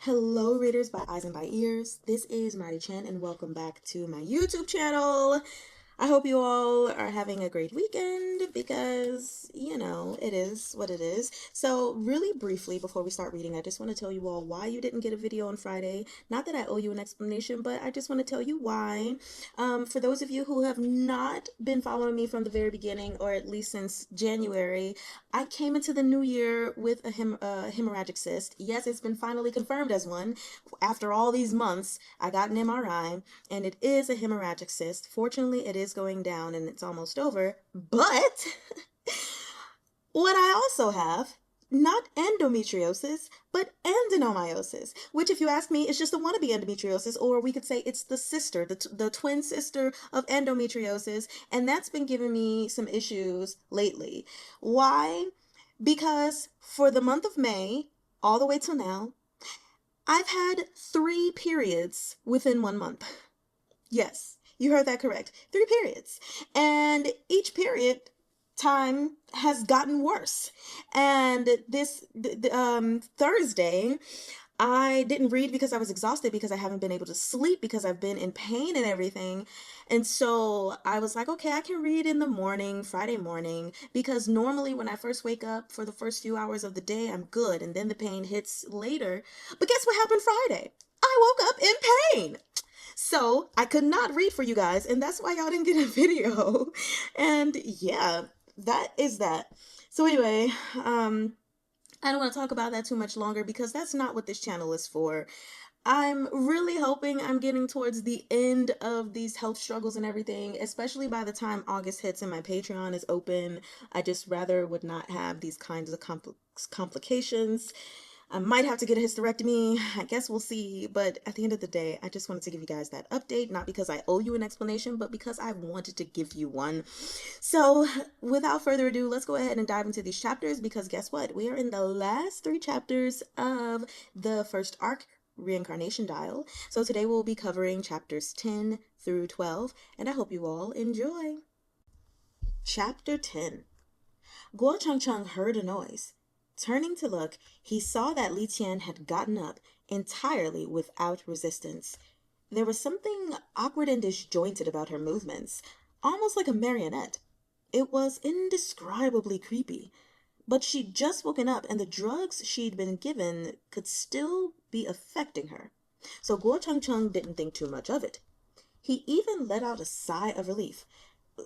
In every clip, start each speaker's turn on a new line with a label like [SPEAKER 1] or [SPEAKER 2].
[SPEAKER 1] Hello, readers by eyes and by ears. This is Mighty Chen, and welcome back to my YouTube channel. I hope you all are having a great weekend because, it is what it is. So really briefly, before we start reading, I just want to tell you all why you didn't get a video on Friday. Not that I owe you an explanation, but I just want to tell you why. For those of you who have not been following me from the very beginning, or at least since January, I came into the new year with a hemorrhagic cyst. Yes, it's been finally confirmed as one. After all these months, I got an MRI, and it is a hemorrhagic cyst. Fortunately, it is going down and it's almost over. But what I also have, not endometriosis, but adenomyosis, which, if you ask me, is just a wannabe endometriosis, or we could say it's the sister, the twin sister of endometriosis, and that's been giving me some issues lately. Why? Because for the month of May, all the way till now, I've had 3 periods within 1 month. Yes, you heard that correct. 3 periods. And each period time has gotten worse. And this Thursday, I didn't read because I was exhausted, because I haven't been able to sleep, because I've been in pain and everything. And so I was like, okay, I can read in the morning, Friday morning, because normally when I first wake up for the first few hours of the day, I'm good. And then the pain hits later. But guess what happened Friday? I woke up in pain. So I could not read for you guys, and that's why y'all didn't get a video. And yeah, that is that. So anyway, I don't want to talk about that too much longer because that's not what this channel is for. I'm really hoping I'm getting towards the end of these health struggles and everything, especially by the time August hits and my Patreon is open. I just rather would not have these kinds of complications. I might have to get a hysterectomy. I guess we'll see. But at the end of the day, I just wanted to give you guys that update, not because I owe you an explanation, but because I wanted to give you one. So without further ado, let's go ahead and dive into these chapters, because guess what? We are in the last 3 chapters of the first arc, Reincarnation Dial. So today we'll be covering chapters 10 through 12, and I hope you all enjoy. Chapter 10. Changcheng heard a noise. Turning to look, he saw that Qian had gotten up entirely without resistance. There was something awkward and disjointed about her movements, almost like a marionette. It was indescribably creepy. But she'd just woken up, and the drugs she'd been given could still be affecting her. So Changcheng didn't think too much of it. He even let out a sigh of relief.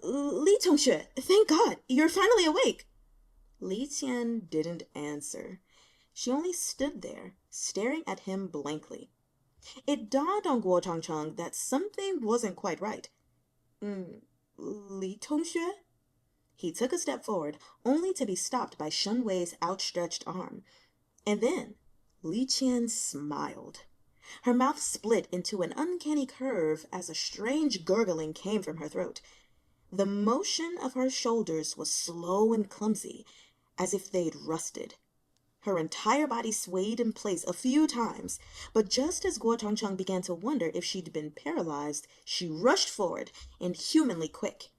[SPEAKER 1] "Li Tongxue, thank God, you're finally awake." Qian didn't answer. She only stood there, staring at him blankly. It dawned on Changcheng that something wasn't quite right. "Li Tongxue?" He took a step forward, only to be stopped by Shun Wei's outstretched arm. And then Qian smiled. Her mouth split into an uncanny curve as a strange gurgling came from her throat. The motion of her shoulders was slow and clumsy, as if they'd rusted. Her entire body swayed in place a few times, but just as Changcheng began to wonder if she'd been paralyzed, she rushed forward, inhumanly quick.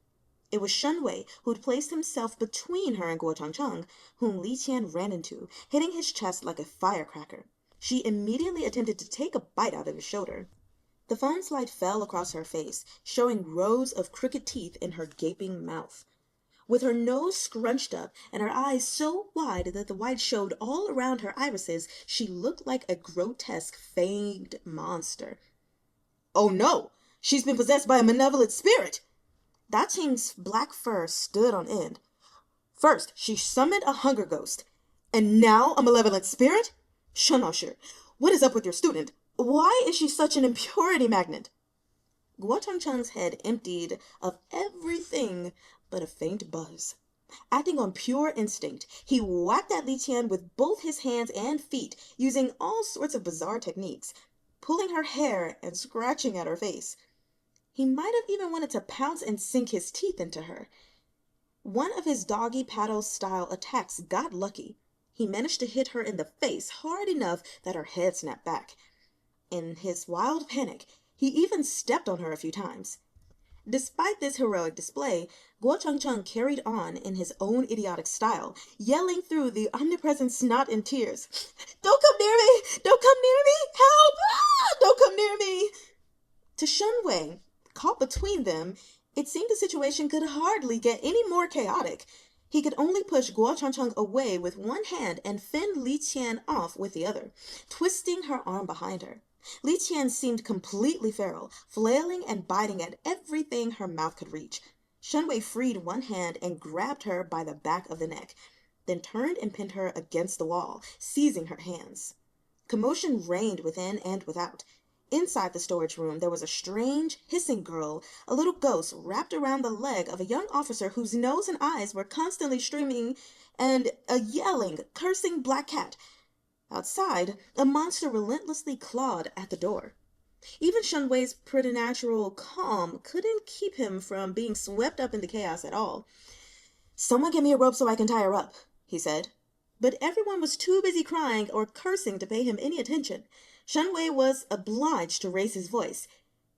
[SPEAKER 1] It was Shun Wei who'd placed himself between her and Changcheng, whom Qian ran into, hitting his chest like a firecracker. She immediately attempted to take a bite out of his shoulder. The foam slide fell across her face, showing rows of crooked teeth in her gaping mouth. With her nose scrunched up and her eyes so wide that the white showed all around her irises, she looked like a grotesque fanged monster. "Oh no! She's been possessed by a malevolent spirit!" Dah-ching's black fur stood on end. "First, she summoned a hunger ghost, and now a malevolent spirit? Shunosher, what is up with your student? Why is she such an impurity magnet?" Changcheng's head emptied of everything but a faint buzz. Acting on pure instinct, he whacked at Qian with both his hands and feet, using all sorts of bizarre techniques, pulling her hair and scratching at her face. He might have even wanted to pounce and sink his teeth into her. One of his doggy paddle-style attacks got lucky. He managed to hit her in the face hard enough that her head snapped back. In his wild panic, he even stepped on her a few times. Despite this heroic display, Changcheng carried on in his own idiotic style, yelling through the omnipresent snot and tears, "Don't come near me! Don't come near me! Help! Ah! Don't come near me!" To Shun Way, caught between them, it seemed the situation could hardly get any more chaotic. He could only push Changcheng away with one hand and fend Qian off with the other, twisting her arm behind her. Qian seemed completely feral, flailing and biting at everything her mouth could reach. Shen Wei freed one hand and grabbed her by the back of the neck, then turned and pinned her against the wall, seizing her hands. Commotion reigned within and without. Inside the storage room, there was a strange, hissing girl, a little ghost wrapped around the leg of a young officer whose nose and eyes were constantly streaming, and a yelling, cursing black cat. Outside, a monster relentlessly clawed at the door. Even Shun Wei's preternatural calm couldn't keep him from being swept up in the chaos at all. "Someone get me a rope so I can tie her up," he said. But everyone was too busy crying or cursing to pay him any attention. Shen Wei was obliged to raise his voice,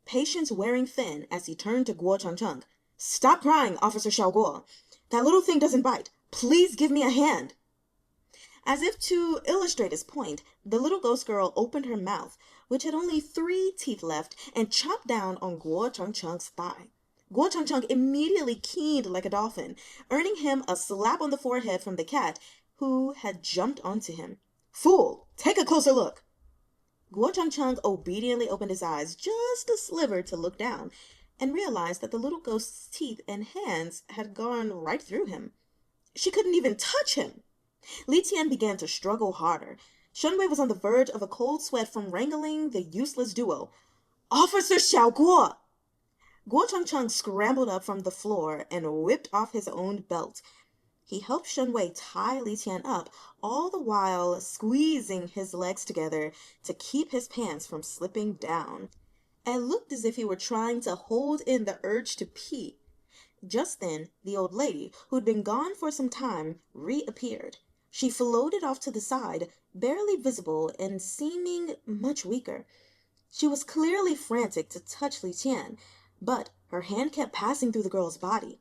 [SPEAKER 1] patience wearing thin as he turned to Changcheng. "Stop crying, Officer Xiaoguo. That little thing doesn't bite. Please give me a hand." As if to illustrate his point, the little ghost girl opened her mouth, which had only 3 teeth left, and chopped down on Changcheng's thigh. Changcheng immediately keened like a dolphin, earning him a slap on the forehead from the cat, who had jumped onto him. "Fool! Take a closer look!" Changcheng obediently opened his eyes just a sliver to look down, and realized that the little ghost's teeth and hands had gone right through him. She couldn't even touch him! Qian began to struggle harder. Shun Wei was on the verge of a cold sweat from wrangling the useless duo. "Officer Xiaoguo!" Changcheng scrambled up from the floor and whipped off his own belt. He helped Shun Wei tie Qian up, all the while squeezing his legs together to keep his pants from slipping down. It looked as if he were trying to hold in the urge to pee. Just then, the old lady, who'd been gone for some time, reappeared. She floated off to the side, barely visible and seeming much weaker. She was clearly frantic to touch Qian, but her hand kept passing through the girl's body.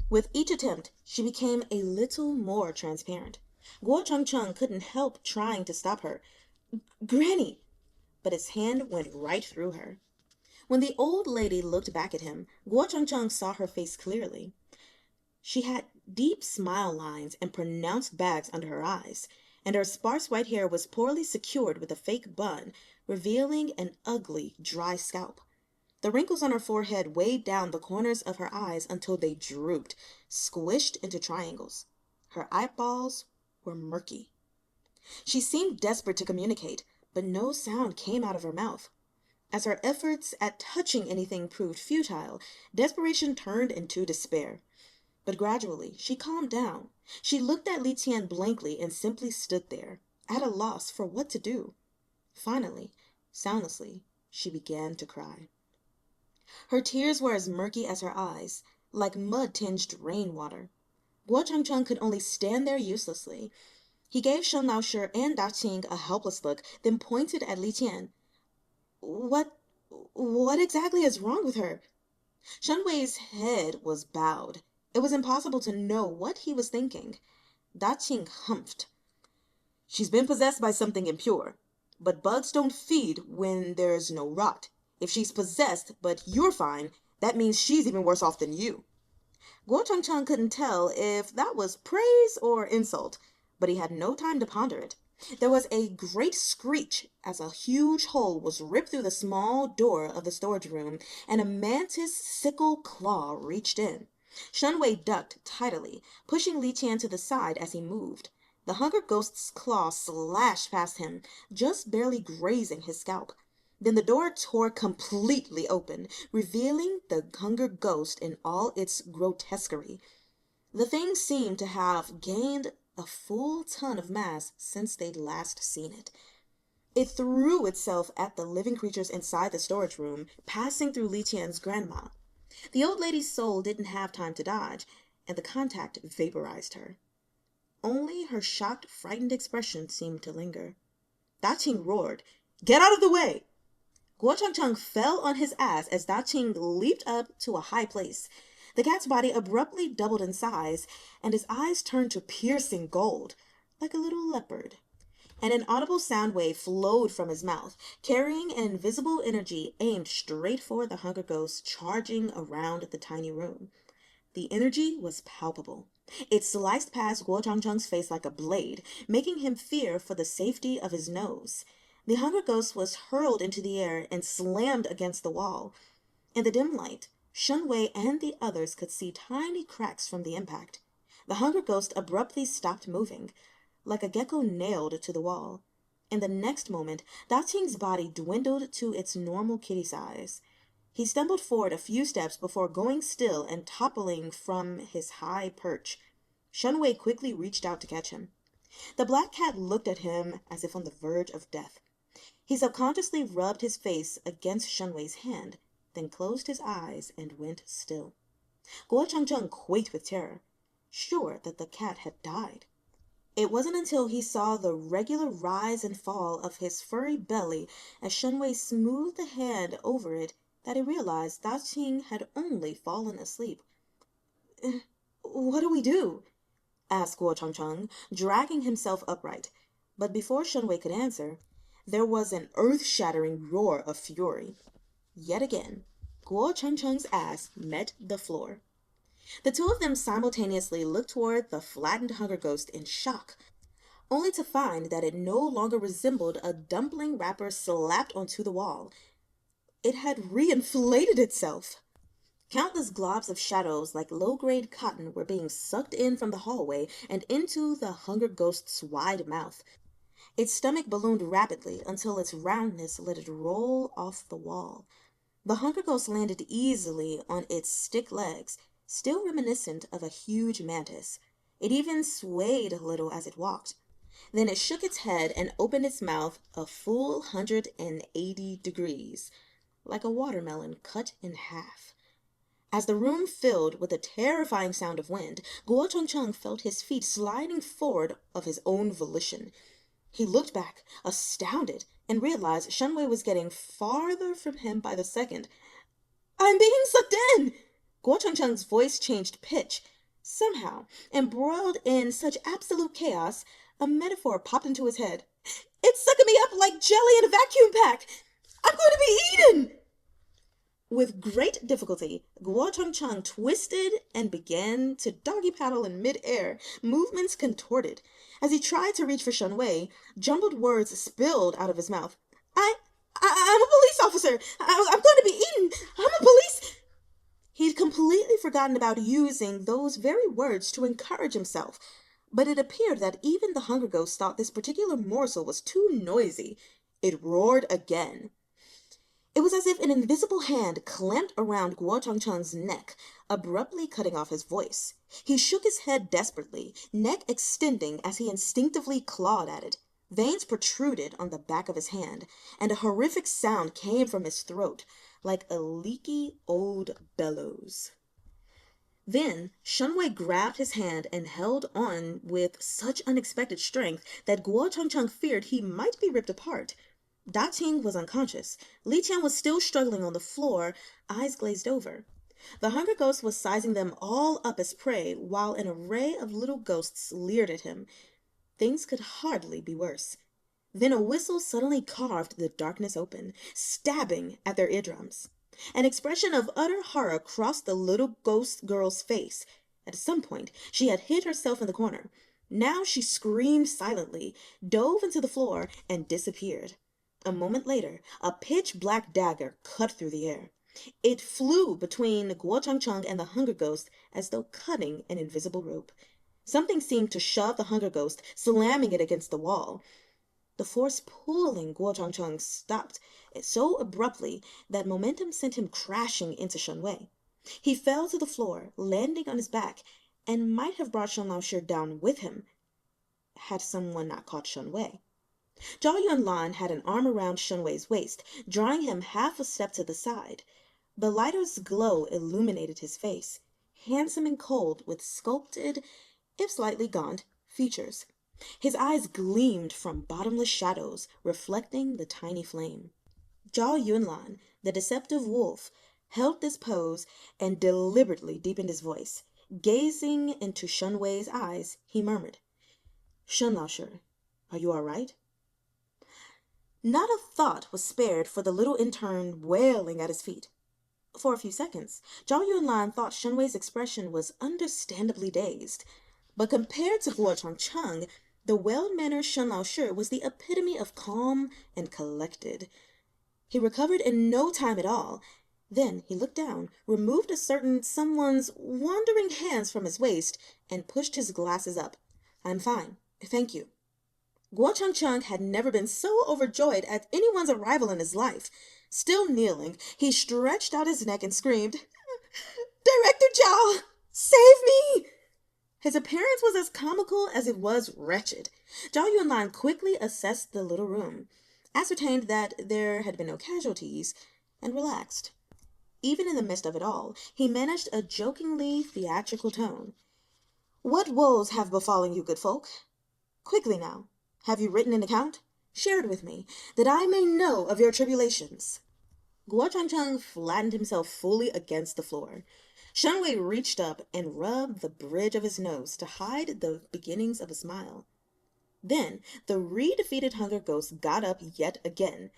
[SPEAKER 1] With each attempt, she became a little more transparent. Changcheng couldn't help trying to stop her. "Granny!" But his hand went right through her. When the old lady looked back at him, Changcheng saw her face clearly. She had deep smile lines and pronounced bags under her eyes, and her sparse white hair was poorly secured with a fake bun, revealing an ugly, dry scalp. The wrinkles on her forehead weighed down the corners of her eyes until they drooped, squished into triangles. Her eyeballs were murky. She seemed desperate to communicate, but no sound came out of her mouth. As her efforts at touching anything proved futile, desperation turned into despair. But gradually, she calmed down. She looked at Qian blankly and simply stood there, at a loss for what to do. Finally, soundlessly, she began to cry. Her tears were as murky as her eyes, like mud-tinged rainwater. Changcheng could only stand there uselessly. He gave Shen Laoshi and Daqing a helpless look, then pointed at Qian. What exactly is wrong with her?" Shun Wei's head was bowed. It was impossible to know what he was thinking. Dah-ching humphed. "She's been possessed by something impure. But bugs don't feed when there's no rot. If she's possessed, but you're fine, that means she's even worse off than you." Changcheng couldn't tell if that was praise or insult, but he had no time to ponder it. There was a great screech as a huge hole was ripped through the small door of the storage room, and a mantis sickle claw reached in. Shun Wei ducked tidily, pushing Qian to the side as he moved. The hunger ghost's claw slashed past him, just barely grazing his scalp. Then the door tore completely open, revealing the hunger ghost in all its grotesquerie. The thing seemed to have gained a full ton of mass since they'd last seen it. It threw itself at the living creatures inside the storage room, passing through Qian's grandma. The old lady's soul didn't have time to dodge, and the contact vaporized her. Only her shocked, frightened expression seemed to linger. Dah-ching roared, "Get out of the way!" Changcheng fell on his ass as Daqing leaped up to a high place. The cat's body abruptly doubled in size, and his eyes turned to piercing gold, like a little leopard. And an audible sound wave flowed from his mouth, carrying an invisible energy aimed straight for the hunger ghost charging around the tiny room. The energy was palpable. It sliced past Changcheng's face like a blade, making him fear for the safety of his nose. The hunger ghost was hurled into the air and slammed against the wall. In the dim light, Shun Wei and the others could see tiny cracks from the impact. The hunger ghost abruptly stopped moving, like a gecko nailed to the wall. In the next moment, Daqing's body dwindled to its normal kitty size. He stumbled forward a few steps before going still and toppling from his high perch. Shun Wei quickly reached out to catch him. The black cat looked at him as if on the verge of death. He subconsciously rubbed his face against Shun Wei's hand, then closed his eyes and went still. Changcheng quaked with terror, sure that the cat had died. It wasn't until he saw the regular rise and fall of his furry belly as Shun Wei smoothed the hand over it that he realized Dah-ching had only fallen asleep. "What do we do?" asked Changcheng, dragging himself upright. But before Shun Wei could answer, there was an earth-shattering roar of fury. Yet again, Changcheng's ass met the floor. The two of them simultaneously looked toward the flattened hunger ghost in shock, only to find that it no longer resembled a dumpling wrapper slapped onto the wall. It had reinflated itself. Countless globs of shadows like low-grade cotton were being sucked in from the hallway and into the hunger ghost's wide mouth. Its stomach ballooned rapidly until its roundness let it roll off the wall. The hunger ghost landed easily on its stick legs, still reminiscent of a huge mantis. It even swayed a little as it walked. Then it shook its head and opened its mouth a full 180 degrees, like a watermelon cut in half. As the room filled with a terrifying sound of wind, Changcheng felt his feet sliding forward of his own volition. He looked back, astounded, and realized Shun Wei was getting farther from him by the second. "I'm being sucked in!" Changcheng's voice changed pitch. Somehow, embroiled in such absolute chaos, a metaphor popped into his head. "It's sucking me up like jelly in a vacuum pack! I'm going to be eaten!" With great difficulty, Changcheng twisted and began to doggy paddle in mid-air, movements contorted. As he tried to reach for Shun Wei, jumbled words spilled out of his mouth. I'm a police officer! I'm going to be eaten! I'm a police... He'd completely forgotten about using those very words to encourage himself, but it appeared that even the hunger ghost thought this particular morsel was too noisy. It roared again. It was as if an invisible hand clamped around Changcheng's neck, abruptly cutting off his voice. He shook his head desperately, neck extending as he instinctively clawed at it. Veins protruded on the back of his hand, and a horrific sound came from his throat, like a leaky old bellows. Then Shun Wei grabbed his hand and held on with such unexpected strength that Changcheng feared he might be ripped apart. Dah-ching was unconscious. Qian was still struggling on the floor, eyes glazed over. The hunger ghost was sizing them all up as prey, while an array of little ghosts leered at him. Things could hardly be worse. Then a whistle suddenly carved the darkness open, stabbing at their eardrums. An expression of utter horror crossed the little ghost girl's face. At some point, she had hid herself in the corner. Now she screamed silently, dove into the floor, and disappeared. A moment later, a pitch-black dagger cut through the air. It flew between Changcheng and the hunger ghost as though cutting an invisible rope. Something seemed to shove the hunger ghost, slamming it against the wall. The force pulling Changcheng stopped so abruptly that momentum sent him crashing into Shun Wei. He fell to the floor, landing on his back, and might have brought Yunlan down with him, had someone not caught Shun Wei. Zhao Yunlan had an arm around Shun Wei's waist, drawing him half a step to the side. The lighter's glow illuminated his face, handsome and cold, with sculpted, if slightly gaunt, features. His eyes gleamed from bottomless shadows, reflecting the tiny flame. Zhao Yunlan, the deceptive wolf, held this pose and deliberately deepened his voice. Gazing into Shun Wei's eyes, he murmured, "Shun Lao-shi, are you all right?" Not a thought was spared for the little intern wailing at his feet. For a few seconds, Zhao Yunlan thought Shen Wei's expression was understandably dazed. But compared to Guo Changcheng, the well-mannered Shun Lao-shi was the epitome of calm and collected. He recovered in no time at all. Then he looked down, removed a certain someone's wandering hands from his waist, and pushed his glasses up. "I'm fine, thank you." Guo Changcheng had never been so overjoyed at anyone's arrival in his life. Still kneeling, he stretched out his neck and screamed, "Director Zhao, save me!" His appearance was as comical as it was wretched. Zhao Yunlan quickly assessed the little room, ascertained that there had been no casualties, and relaxed. Even in the midst of it all, he managed a jokingly theatrical tone. "What woes have befallen you, good folk? Quickly now, have you written an account? Share it with me, that I may know of your tribulations." Guo Changcheng flattened himself fully against the floor. Shun Wei reached up and rubbed the bridge of his nose to hide the beginnings of a smile. Then the re-defeated hunger ghost got up yet again,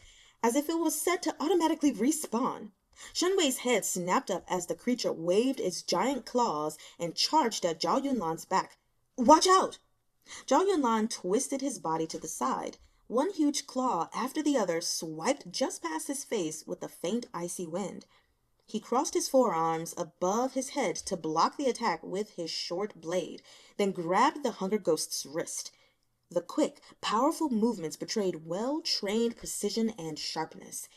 [SPEAKER 1] as if it was set to automatically respawn. Shun Wei's head snapped up as the creature waved its giant claws and charged at Zhao Yunlan's back. "Watch out!" Zhao Yunlan twisted his body to the side. One huge claw after the other swiped just past his face with a faint icy wind. He crossed his forearms above his head to block the attack with his short blade, then grabbed the hunger ghost's wrist. The quick, powerful movements betrayed well-trained precision and sharpness.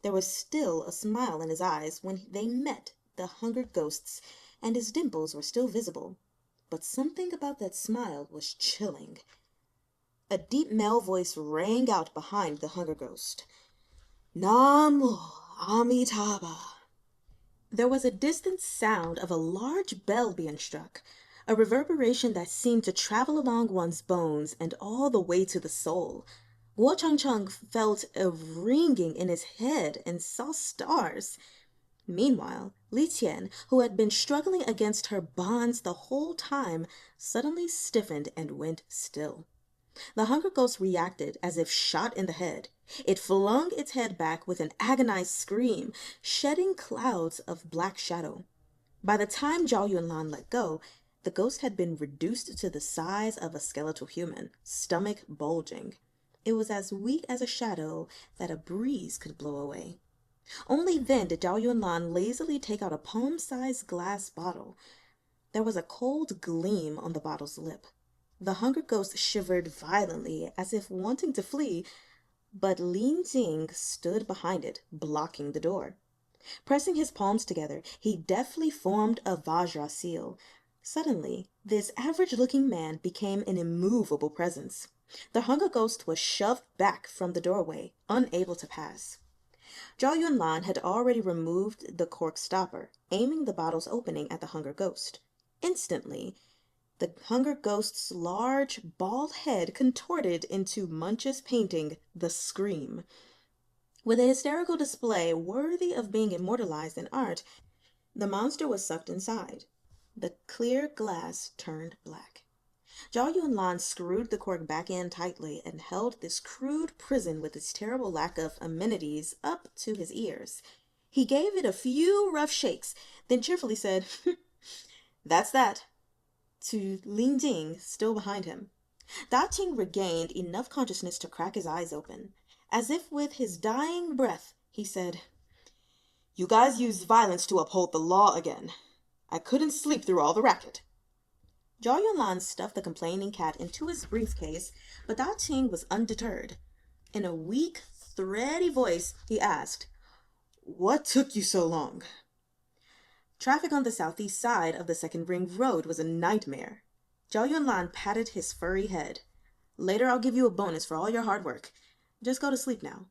[SPEAKER 1] There was still a smile in his eyes when they met the hunger ghost's, and his dimples were still visible. But something about that smile was chilling. A deep male voice rang out behind the hunger ghost. "Namu Amitabha." There was a distant sound of a large bell being struck, a reverberation that seemed to travel along one's bones and all the way to the soul. Guo Changcheng felt a ringing in his head and saw stars. Meanwhile, Qian, who had been struggling against her bonds the whole time, suddenly stiffened and went still. The hunger ghost reacted as if shot in the head. It flung its head back with an agonized scream, shedding clouds of black shadow. By the time Zhao Yunlan let go, the ghost had been reduced to the size of a skeletal human, stomach bulging. It was as weak as a shadow that a breeze could blow away. Only then did Zhao Yunlan lazily take out a palm-sized glass bottle. There was a cold gleam on the bottle's lip. The hunger ghost shivered violently as if wanting to flee, but Jing stood behind it, blocking the door. Pressing his palms together, he deftly formed a Vajra seal. Suddenly, this average-looking man became an immovable presence. The hunger ghost was shoved back from the doorway, unable to pass. Zhao Yunlan had already removed the cork stopper, aiming the bottle's opening at the hunger ghost. Instantly, the hunger ghost's large, bald head contorted into Munch's painting, The Scream. With a hysterical display worthy of being immortalized in art, the monster was sucked inside. The clear glass turned black. Zhao Yunlan screwed the cork back in tightly and held this crude prison with its terrible lack of amenities up to his ears. He gave it a few rough shakes, then cheerfully said, "That's that," to Jing, still behind him. Daqing regained enough consciousness to crack his eyes open. As if with his dying breath, he said, "You guys used violence to uphold the law again. I couldn't sleep through all the racket." Zhao Yunlan stuffed the complaining cat into his briefcase, but Daqing was undeterred. In a weak, thready voice, he asked, "What took you so long?" Traffic on the southeast side of the second ring road was a nightmare. Zhao Yunlan patted his furry head. "Later I'll give you a bonus for all your hard work. Just go to sleep now."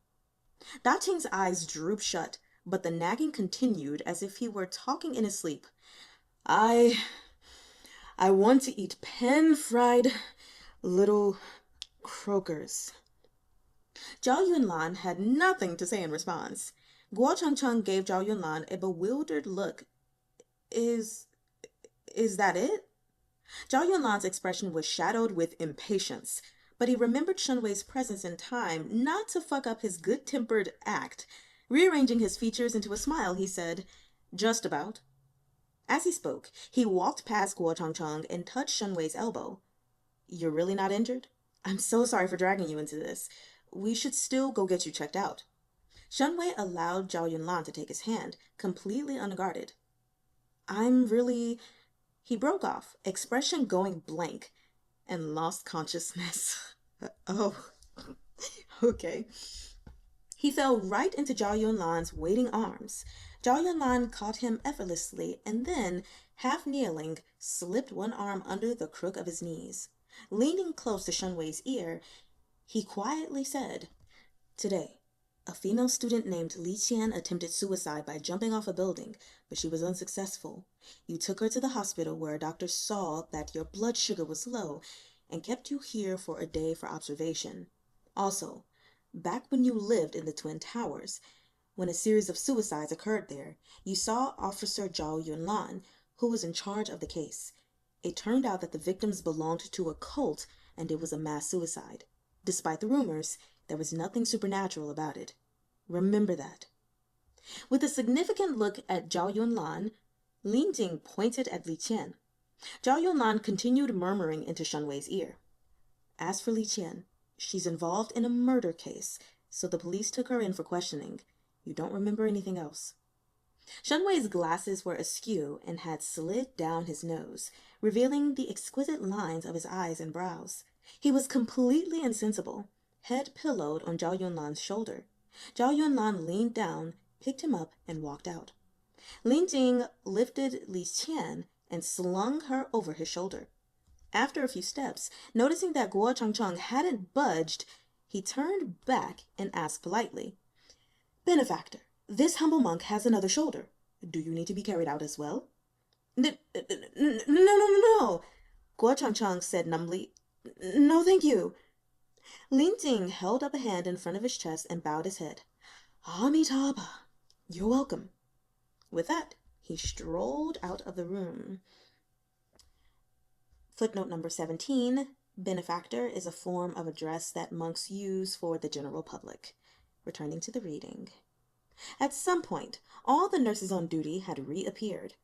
[SPEAKER 1] Daqing's eyes drooped shut, but the nagging continued as if he were talking in his sleep. I want to eat pan-fried little croakers." Zhao Yunlan had nothing to say in response. Changcheng gave Zhao Yunlan a bewildered look. Is that it? Zhao Yunlan's expression was shadowed with impatience, but he remembered Shun Wei's presence in time not to fuck up his good-tempered act. Rearranging his features into a smile, he said, "Just about." As he spoke, he walked past Changcheng and touched Shun Wei's elbow. "You're really not injured? I'm so sorry for dragging you into this. We should still go get you checked out." Shun Wei allowed Zhao Yunlan to take his hand, completely unguarded. "I'm really—" He broke off, expression going blank, and lost consciousness. Oh, okay. He fell right into Zhao Yunlan's waiting arms. Zhao Yunlan caught him effortlessly and then, half kneeling, slipped one arm under the crook of his knees. Leaning close to Shun Wei's ear, he quietly said, "Today, a female student named Qian attempted suicide by jumping off a building, but she was unsuccessful. You took her to the hospital where a doctor saw that your blood sugar was low and kept you here for a day for observation. Also, back when you lived in the Twin Towers, when a series of suicides occurred there, you saw Officer Zhao Yunlan, who was in charge of the case. It turned out that the victims belonged to a cult and it was a mass suicide. Despite the rumors, there was nothing supernatural about it. Remember that." With a significant look at Zhao Yunlan, Ling pointed at Qian. Zhao Yunlan continued murmuring into Shun Wei's ear. "As for Qian, she's involved in a murder case, so the police took her in for questioning. You don't remember anything else." Shun Wei's glasses were askew and had slid down his nose, revealing the exquisite lines of his eyes and brows. He was completely insensible, head pillowed on Zhao Yunlan's shoulder. Zhao Yunlan leaned down, picked him up, and walked out. Jing lifted Qian and slung her over his shoulder. After a few steps, noticing that Changcheng hadn't budged, he turned back and asked politely, "Benefactor, this humble monk has another shoulder. Do you need to be carried out as well?" No, Changcheng said numbly. "No, thank you." Jing held up a hand in front of his chest and bowed his head. "Amitabha, you're welcome." With that, he strolled out of the room. Footnote number 17. Benefactor is a form of address that monks use for the general public. Returning to the reading. At some point, all the nurses on duty had reappeared.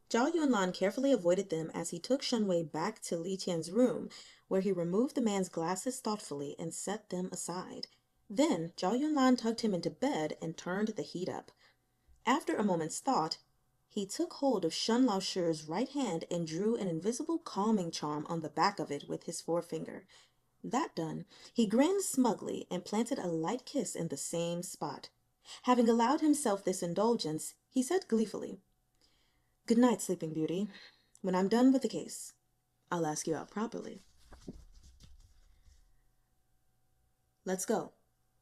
[SPEAKER 1] Zhao Yunlan carefully avoided them as he took Shun Wei back to Qian's room, where he removed the man's glasses thoughtfully and set them aside. Then Zhao Yunlan tucked him into bed and turned the heat up. After a moment's thought, he took hold of Shun Laoshi's right hand and drew an invisible calming charm on the back of it with his forefinger. That done, he grinned smugly and planted a light kiss in the same spot. Having allowed himself this indulgence, he said gleefully, "Good night, Sleeping Beauty. When I'm done with the case, I'll ask you out properly." "Let's go."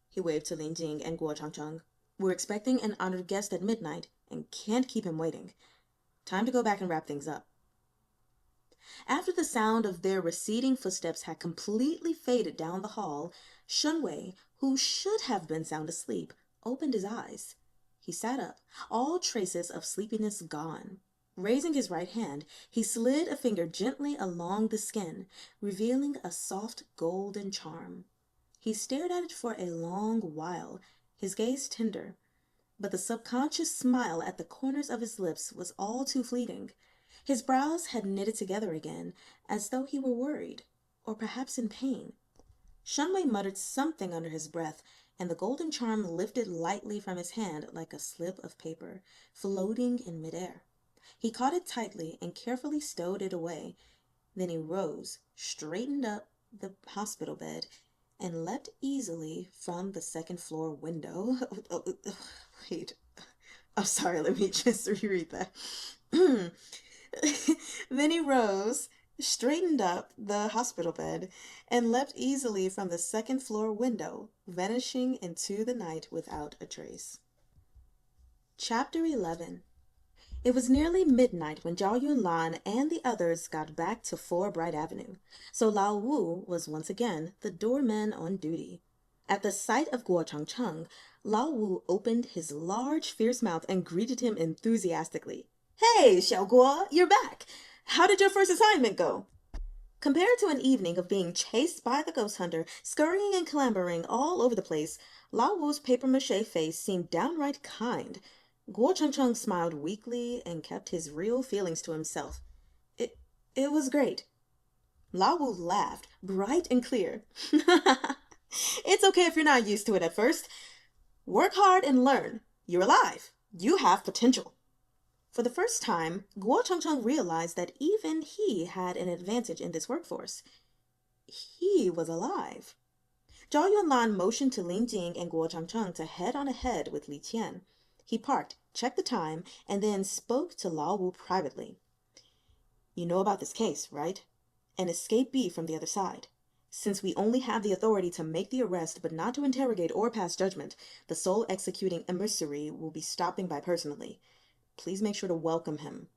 [SPEAKER 1] He waved to Jing and Changcheng. "We're expecting an honored guest at midnight and can't keep him waiting. Time to go back and wrap things up." After the sound of their receding footsteps had completely faded down the hall, Shun Wei, who should have been sound asleep, opened his eyes. He sat up, all traces of sleepiness gone. Raising his right hand, he slid a finger gently along the skin, revealing a soft golden charm. He stared at it for a long while, his gaze tender, but the subconscious smile at the corners of his lips was all too fleeting. His brows had knitted together again, as though he were worried, or perhaps in pain. Shun Wei muttered something under his breath, and the golden charm lifted lightly from his hand like a slip of paper, floating in midair. He caught it tightly and carefully stowed it away. Then he rose, straightened up the hospital bed, and leapt easily from the second-floor window. Wait. I'm sorry, let me just reread that. Then he rose, straightened up the hospital bed, and leapt easily from the second-floor window, vanishing into the night without a trace. Chapter 11. It was nearly midnight when Zhao Yunlan and the others got back to 4 Bright Avenue, so Lao Wu was once again the doorman on duty. At the sight of Changcheng, Lao Wu opened his large, fierce mouth and greeted him enthusiastically. Hey, Xiao Guo, you're back. How did your first assignment go? Compared to an evening of being chased by the ghost hunter, scurrying and clambering all over the place, Lao Wu's papier-mâché face seemed downright kind. Changcheng smiled weakly and kept his real feelings to himself. It was great. Lao Wu laughed, bright and clear. It's okay if you're not used to it at first. Work hard and learn. You're alive. You have potential. For the first time, Changcheng realized that even he had an advantage in this workforce. He was alive. Zhao Yunlan motioned to Ling Jing and Changcheng to head on ahead with Li Qian. He parked, checked the time, and then spoke to Lao Wu privately. You know about this case, right? An escapee from the other side. Since we only have the authority to make the arrest but not to interrogate or pass judgment, the sole executing emissary will be stopping by personally. Please make sure to welcome him.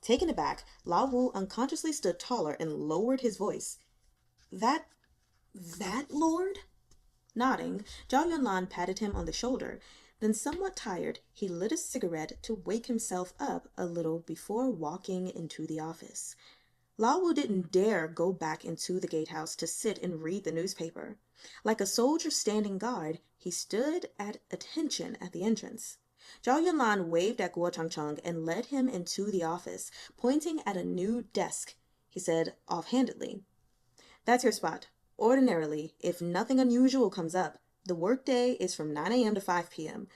[SPEAKER 1] Taken aback, Lao Wu unconsciously stood taller and lowered his voice. That lord? Nodding, Zhao Yunlan patted him on the shoulder. Then, somewhat tired, he lit a cigarette to wake himself up a little before walking into the office. Lao Wu didn't dare go back into the gatehouse to sit and read the newspaper. Like a soldier standing guard, he stood at attention at the entrance. Zhao Yunlan waved at Changcheng and led him into the office, pointing at a new desk. He said offhandedly, "That's your spot. Ordinarily, if nothing unusual comes up, the workday is from 9 a.m. to 5 p.m.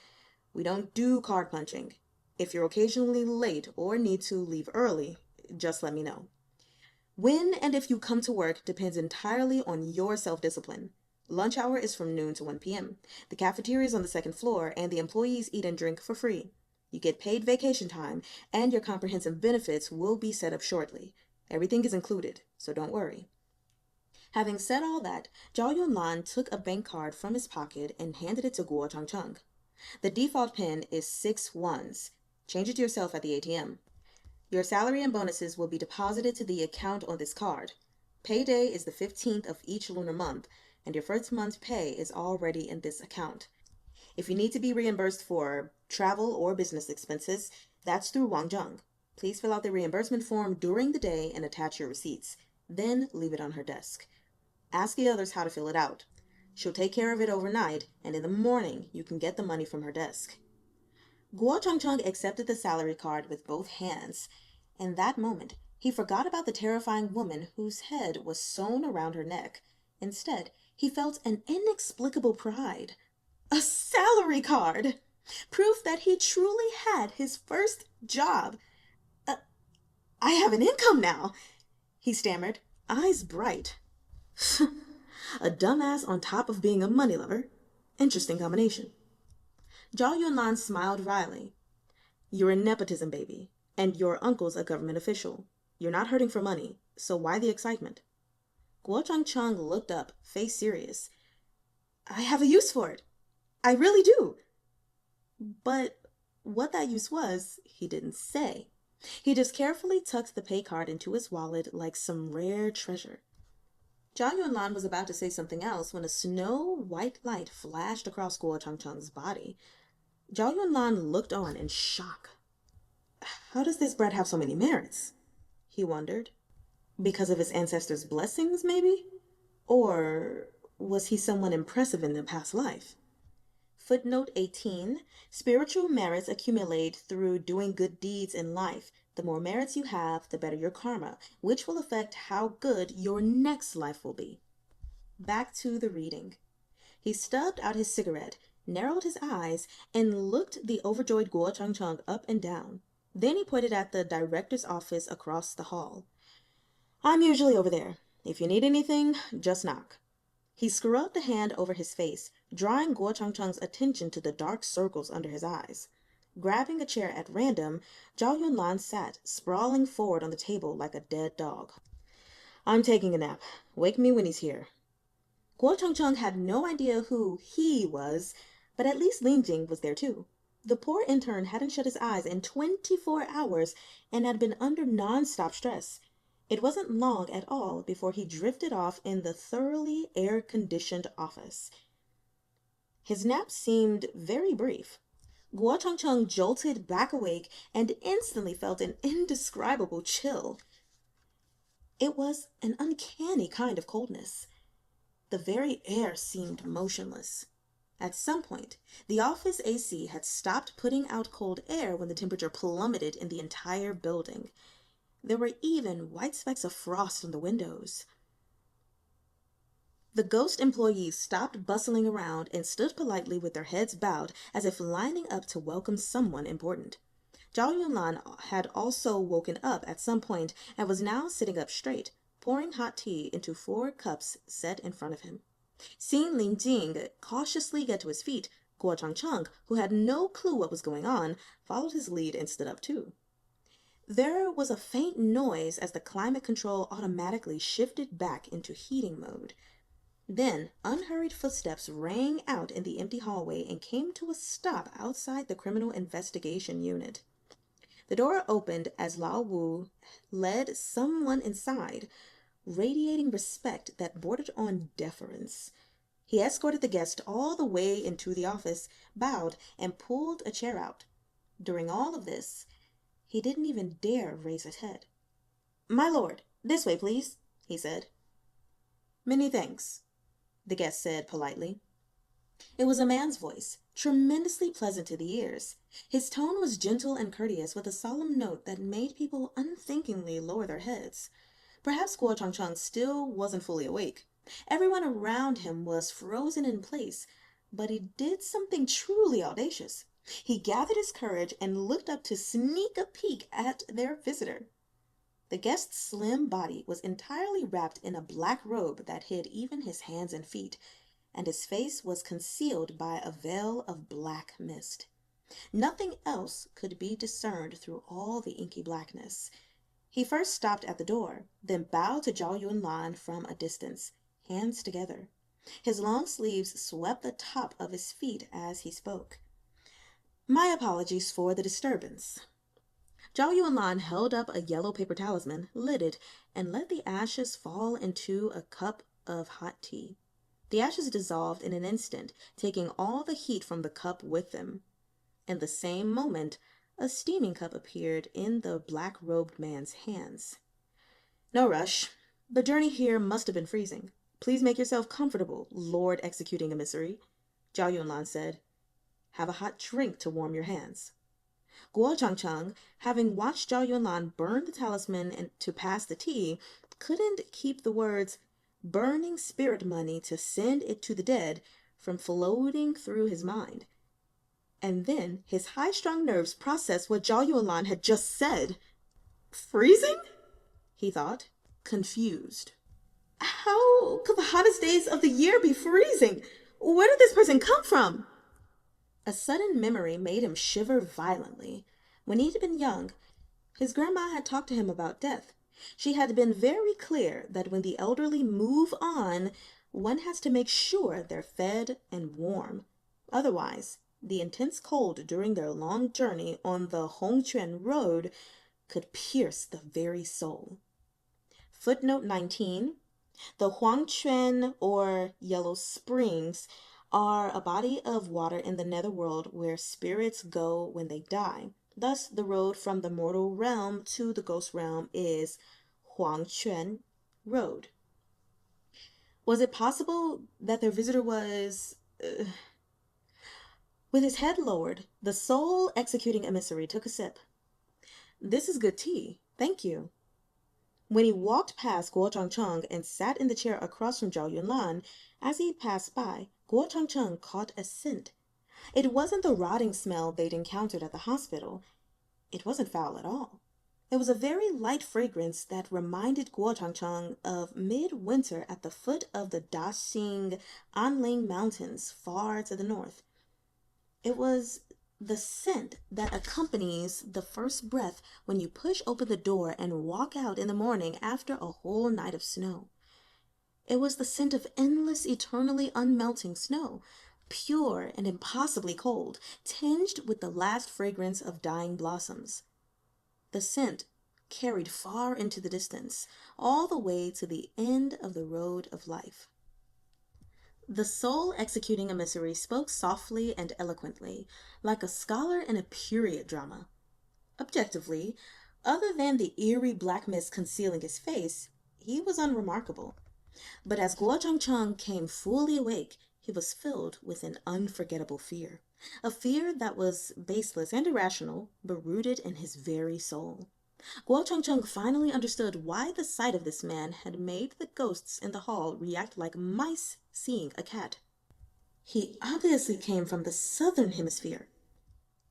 [SPEAKER 1] We don't do card punching. If you're occasionally late or need to leave early, just let me know. When and if you come to work depends entirely on your self-discipline. Lunch hour is from noon to 1 p.m. The cafeteria is on the second floor, and the employees eat and drink for free. You get paid vacation time, and your comprehensive benefits will be set up shortly. Everything is included, so don't worry." Having said all that, Zhao Yunlan took a bank card from his pocket and handed it to Changcheng. "The default PIN is 6 ones. Change it to yourself at the ATM. Your salary and bonuses will be deposited to the account on this card. Payday is the 15th of each lunar month, and your first month's pay is already in this account. If you need to be reimbursed for travel or business expenses, that's through Wang. Please fill out the reimbursement form during the day and attach your receipts. Then leave it on her desk. Ask the others how to fill it out. She'll take care of it overnight, and in the morning you can get the money from her desk." Changcheng accepted the salary card with both hands. In that moment, he forgot about the terrifying woman whose head was sewn around her neck. Instead, he felt an inexplicable pride. A salary card! Proof that he truly had his first job. I have an income now, he stammered, eyes bright. A dumbass on top of being a money lover. Interesting combination. Zhao Yunlan smiled wryly. "You're a nepotism baby, and your uncle's a government official. You're not hurting for money, so why the excitement?" Changcheng looked up, face serious. "I have a use for it. I really do." But what that use was, he didn't say. He just carefully tucked the pay card into his wallet like some rare treasure. Zhao Yunlan was about to say something else when a snow-white light flashed across Changcheng's body. Zhao Yunlan looked on in shock. How does this brat have so many merits? He wondered. Because of his ancestors' blessings, maybe? Or was he someone impressive in the past life? Footnote 18. Spiritual merits accumulate through doing good deeds in life. The more merits you have, the better your karma, which will affect how good your next life will be. Back to the reading. He stubbed out his cigarette, narrowed his eyes, and looked the overjoyed Changcheng up and down. Then he pointed at the director's office across the hall. "I'm usually over there. If you need anything, just knock." He scrubbed a hand over his face, drawing Changcheng's attention to the dark circles under his eyes. Grabbing a chair at random, Zhao Yunlan sat, sprawling forward on the table like a dead dog. "I'm taking a nap. Wake me when he's here." Changcheng had no idea who he was, but at least Ling Jing was there too. The poor intern hadn't shut his eyes in 24 hours and had been under non-stop stress. It wasn't long at all before he drifted off in the thoroughly air-conditioned office. His nap seemed very brief. Changcheng jolted back awake and instantly felt an indescribable chill. It was an uncanny kind of coldness. The very air seemed motionless. At some point, the office AC had stopped putting out cold air when the temperature plummeted in the entire building. There were even white specks of frost on the windows. The ghost employees stopped bustling around and stood politely with their heads bowed as if lining up to welcome someone important. Zhao Yunlan had also woken up at some point and was now sitting up straight, pouring hot tea into 4 cups set in front of him. Seeing Jing cautiously get to his feet, Changcheng, who had no clue what was going on, followed his lead and stood up too. There was a faint noise as the climate control automatically shifted back into heating mode. Then, unhurried footsteps rang out in the empty hallway and came to a stop outside the Criminal Investigation Unit. The door opened as Lao Wu led someone inside, radiating respect that bordered on deference. He escorted the guest all the way into the office, bowed, and pulled a chair out. During all of this, he didn't even dare raise his head. "My lord, this way, please," he said. "Many thanks," the guest said politely. It was a man's voice, tremendously pleasant to the ears. His tone was gentle and courteous, with a solemn note that made people unthinkingly lower their heads. Perhaps Changcheng still wasn't fully awake. Everyone around him was frozen in place, but he did something truly audacious. He gathered his courage and looked up to sneak a peek at their visitor. The guest's slim body was entirely wrapped in a black robe that hid even his hands and feet, and his face was concealed by a veil of black mist. Nothing else could be discerned through all the inky blackness. He first stopped at the door, then bowed to Zhao Yunlan from a distance, hands together. His long sleeves swept the top of his feet as he spoke. "My apologies for the disturbance." Zhao Yunlan held up a yellow paper talisman, lit it, and let the ashes fall into a cup of hot tea. The ashes dissolved in an instant, taking all the heat from the cup with them. In the same moment, a steaming cup appeared in the black-robed man's hands. "No rush. The journey here must have been freezing. Please make yourself comfortable, Lord Executing Emissary," Zhao Yunlan said. "Have a hot drink to warm your hands." Changcheng, having watched Zhao Yunlan burn the talisman and to pass the tea, couldn't keep the words "burning spirit money to send it to the dead" from floating through his mind. And then his high-strung nerves processed what Zhao Yunlan had just said. "Freezing?" he thought, confused. How could the hottest days of the year be freezing? Where did this person come from? A sudden memory made him shiver violently. When he'd been young, his grandma had talked to him about death. She had been very clear that when the elderly move on, one has to make sure they're fed and warm. Otherwise, the intense cold during their long journey on the Hongquan Road could pierce the very soul. Footnote 19. The Huangquan, or Yellow Springs, are a body of water in the netherworld where spirits go when they die. Thus, the road from the mortal realm to the ghost realm is Huangquan Road. Was it possible that their visitor was... With his head lowered, the sole executing emissary took a sip. "This is good tea. Thank you." When he walked past Changcheng and sat in the chair across from Zhao Yunlan, as he passed by, Changcheng caught a scent. It wasn't the rotting smell they'd encountered at the hospital. It wasn't foul at all. It was a very light fragrance that reminded Changcheng of midwinter at the foot of the Daqing Ling Mountains far to the north. It was the scent that accompanies the first breath when you push open the door and walk out in the morning after a whole night of snow. It was the scent of endless, eternally unmelting snow, pure and impossibly cold, tinged with the last fragrance of dying blossoms. The scent carried far into the distance, all the way to the end of the road of life. The soul-executing emissary spoke softly and eloquently, like a scholar in a period drama. Objectively, other than the eerie black mist concealing his face, he was unremarkable. But as Changcheng came fully awake, he was filled with an unforgettable fear. A fear that was baseless and irrational, but rooted in his very soul. Changcheng finally understood why the sight of this man had made the ghosts in the hall react like mice seeing a cat. He obviously came from the southern hemisphere,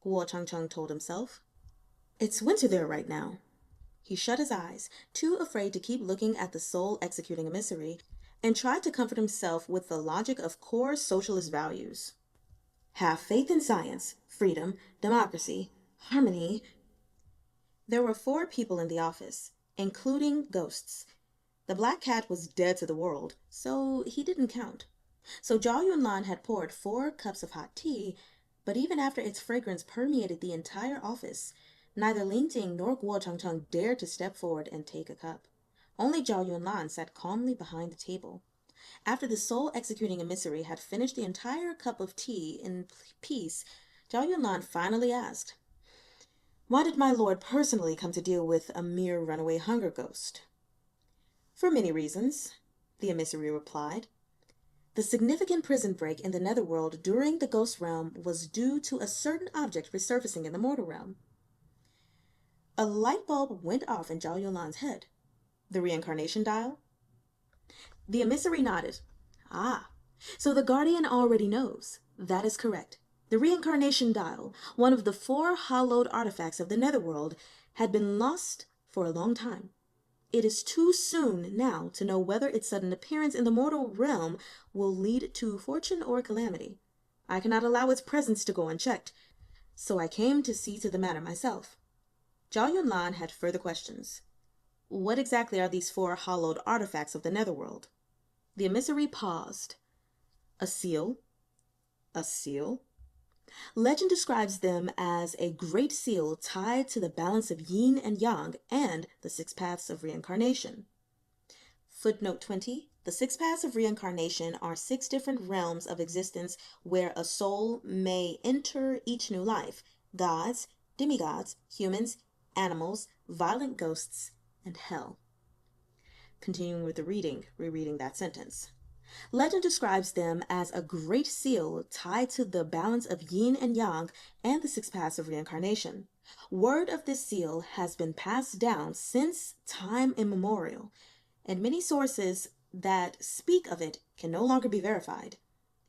[SPEAKER 1] Changcheng told himself. It's winter there right now. He shut his eyes, too afraid to keep looking at the soul-executing emissary, and tried to comfort himself with the logic of core socialist values. Have faith in science, freedom, democracy, harmony. There were 4 people in the office, including ghosts. The black cat was dead to the world, so he didn't count. So Zhao Yunlan had poured 4 cups of hot tea, but even after its fragrance permeated the entire office, neither Ling nor Changcheng dared to step forward and take a cup. Only Zhao Yunlan sat calmly behind the table. After the soul-executing emissary had finished the entire cup of tea in peace, Zhao Yunlan finally asked, "Why did my lord personally come to deal with a mere runaway hunger ghost?" "For many reasons," the emissary replied. The significant prison break in the netherworld during the ghost realm was due to a certain object resurfacing in the mortal realm. A light bulb went off in Zhao Yunlan's head. The Reincarnation Dial? The emissary nodded. Ah, so the guardian already knows. That is correct. The Reincarnation Dial, one of the 4 hallowed artifacts of the netherworld, had been lost for a long time. It is too soon now to know whether its sudden appearance in the mortal realm will lead to fortune or calamity. I cannot allow its presence to go unchecked, so I came to see to the matter myself. Zhao Yunlan had further questions. What exactly are these 4 hallowed artifacts of the netherworld? The emissary paused. A seal. A seal? Legend describes them as a great seal tied to the balance of yin and yang and the 6 paths of reincarnation. Footnote 20. The 6 paths of reincarnation are 6 different realms of existence where a soul may enter each new life. Gods, demigods, humans, animals, violent ghosts, and hell. Continuing with the rereading that sentence. Legend describes them as a great seal tied to the balance of yin and yang and the 6 paths of reincarnation. Word of this seal has been passed down since time immemorial, and many sources that speak of it can no longer be verified.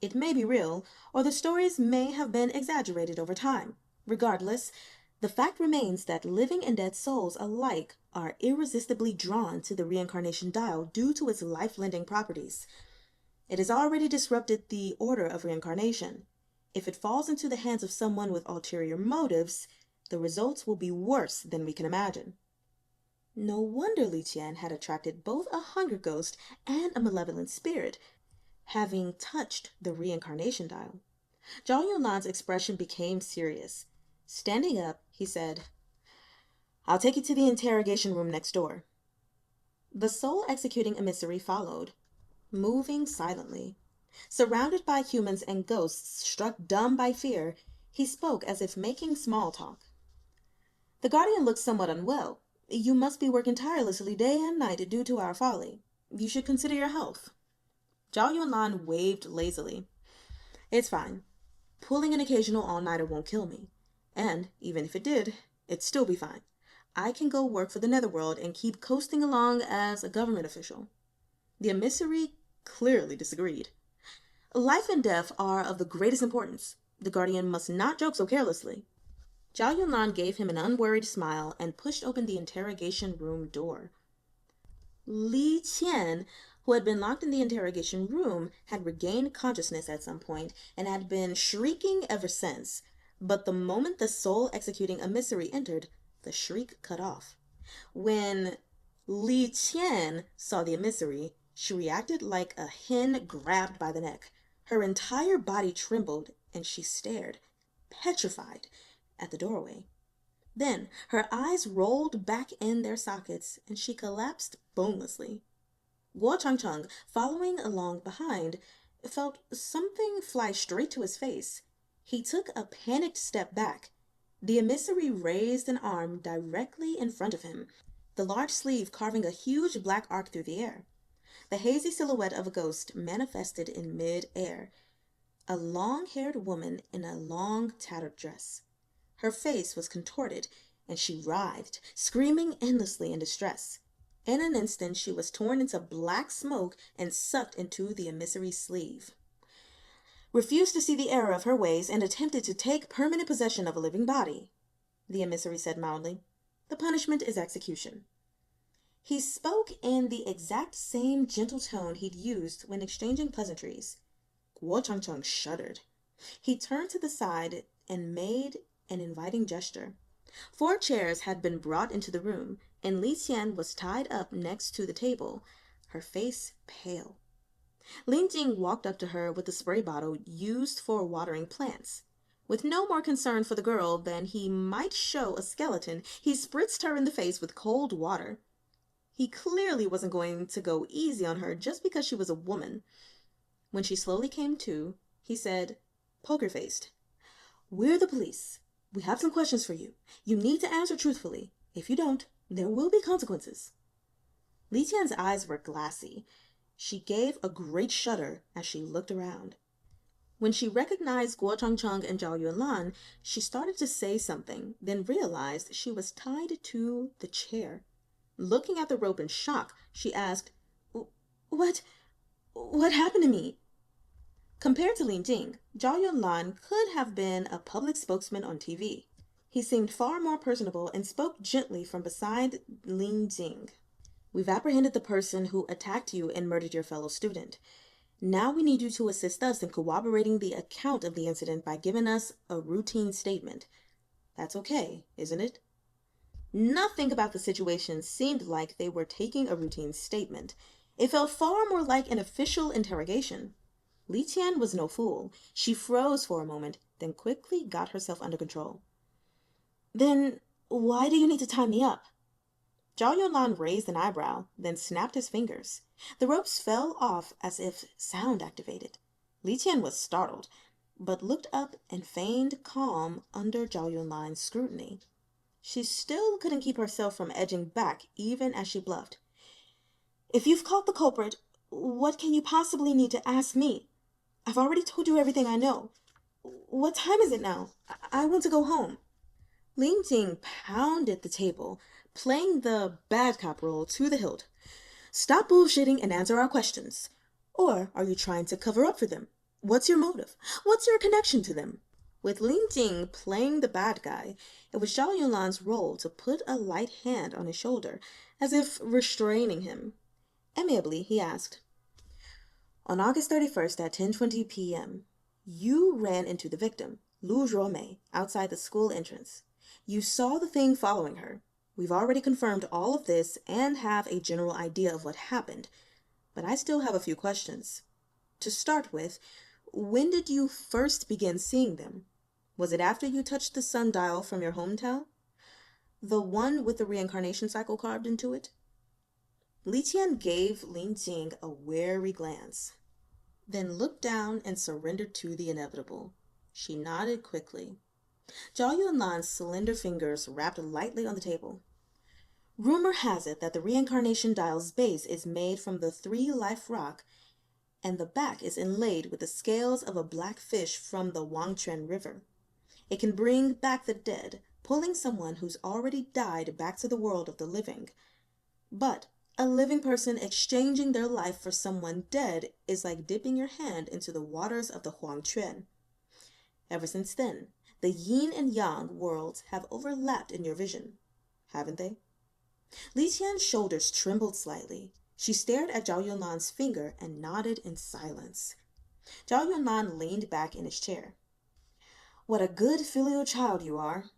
[SPEAKER 1] It may be real, or the stories may have been exaggerated over time. Regardless, the fact remains that living and dead souls alike are irresistibly drawn to the Reincarnation Dial due to its life-lending properties. It has already disrupted the order of reincarnation. If it falls into the hands of someone with ulterior motives, the results will be worse than we can imagine. No wonder Qian had attracted both a hunger ghost and a malevolent spirit, having touched the Reincarnation Dial. Zhao Yunlan's expression became serious. Standing up, he said, "I'll take you to the interrogation room next door." The soul-executing emissary followed, moving silently. Surrounded by humans and ghosts struck dumb by fear, he spoke as if making small talk. "The guardian looks somewhat unwell. You must be working tirelessly day and night due to our folly. You should consider your health." Zhao Yunlan waved lazily. "It's fine. Pulling an occasional all-nighter won't kill me. And even if it did, it'd still be fine. I can go work for the netherworld and keep coasting along as a government official." The emissary clearly disagreed. "Life and death are of the greatest importance. The guardian must not joke so carelessly." Zhao Yunlan gave him an unworried smile and pushed open the interrogation room door. Qian, who had been locked in the interrogation room, had regained consciousness at some point and had been shrieking ever since. But the moment the soul-executing emissary entered, the shriek cut off. When Qian saw the emissary, she reacted like a hen grabbed by the neck. Her entire body trembled, and she stared, petrified, at the doorway. Then her eyes rolled back in their sockets, and she collapsed bonelessly. Changcheng, following along behind, felt something fly straight to his face. He took a panicked step back. The emissary raised an arm directly in front of him, the large sleeve carving a huge black arc through the air. The hazy silhouette of a ghost manifested in mid-air, a long-haired woman in a long, tattered dress. Her face was contorted, and she writhed, screaming endlessly in distress. In an instant, she was torn into black smoke and sucked into the emissary's sleeve. Refused to see the error of her ways and attempted to take permanent possession of a living body, the emissary said mildly. The punishment is execution. He spoke in the exact same gentle tone he'd used when exchanging pleasantries. Changcheng shuddered. He turned to the side and made an inviting gesture. 4 chairs had been brought into the room, and Qian was tied up next to the table, her face pale. Jing walked up to her with the spray bottle used for watering plants. With no more concern for the girl than he might show a skeleton, he spritzed her in the face with cold water. He clearly wasn't going to go easy on her just because she was a woman. When she slowly came to, he said, poker-faced, "We're the police. We have some questions for you. You need to answer truthfully. If you don't, there will be consequences." Qian's eyes were glassy. She gave a great shudder as she looked around. When she recognized Changcheng and Zhao Yunlan, she started to say something, then realized she was tied to the chair. Looking at the rope in shock, she asked, What happened to me?" Compared to Jing, Zhao Yunlan could have been a public spokesman on TV. He seemed far more personable and spoke gently from beside Jing. "We've apprehended the person who attacked you and murdered your fellow student. Now we need you to assist us in corroborating the account of the incident by giving us a routine statement. That's okay, isn't it?" Nothing about the situation seemed like they were taking a routine statement. It felt far more like an official interrogation. Qian was no fool. She froze for a moment, then quickly got herself under control. "Then why do you need to tie me up?" Zhao Yunlan raised an eyebrow, then snapped his fingers. The ropes fell off as if sound activated. Qian was startled, but looked up and feigned calm under Zhao Yunlan's scrutiny. She still couldn't keep herself from edging back, even as she bluffed. "If you've caught the culprit, what can you possibly need to ask me? I've already told you everything I know. What time is it now? I want to go home." Jing pounded the table, playing the bad cop role to the hilt. "Stop bullshitting and answer our questions. Or are you trying to cover up for them? What's your motive? What's your connection to them?" With Jing playing the bad guy, it was Zhao Yunlan's role to put a light hand on his shoulder, as if restraining him. Amiably, he asked, "On August 31st at 10:20 p.m., you ran into the victim, Loo Row-uh-may, outside the school entrance. You saw the thing following her. We've already confirmed all of this and have a general idea of what happened, but I still have a few questions. To start with, when did you first begin seeing them? Was it after you touched the sundial from your hometown? The one with the reincarnation cycle carved into it?" Qian gave Jing a wary glance, then looked down and surrendered to the inevitable. She nodded quickly. Zhao Yunlan's slender fingers rapped lightly on the table. "Rumor has it that the Reincarnation Dial's base is made from the 3-life rock, and the back is inlaid with the scales of a black fish from the Wahng River. It can bring back the dead, pulling someone who's already died back to the world of the living. But a living person exchanging their life for someone dead is like dipping your hand into the waters of the Huang. Ever since then, the yin and yang worlds have overlapped in your vision, haven't they?" Qian's shoulders trembled slightly. She stared at Zhao Yunlan's finger and nodded in silence. Zhao Yunlan leaned back in his chair. "What a good filial child you are."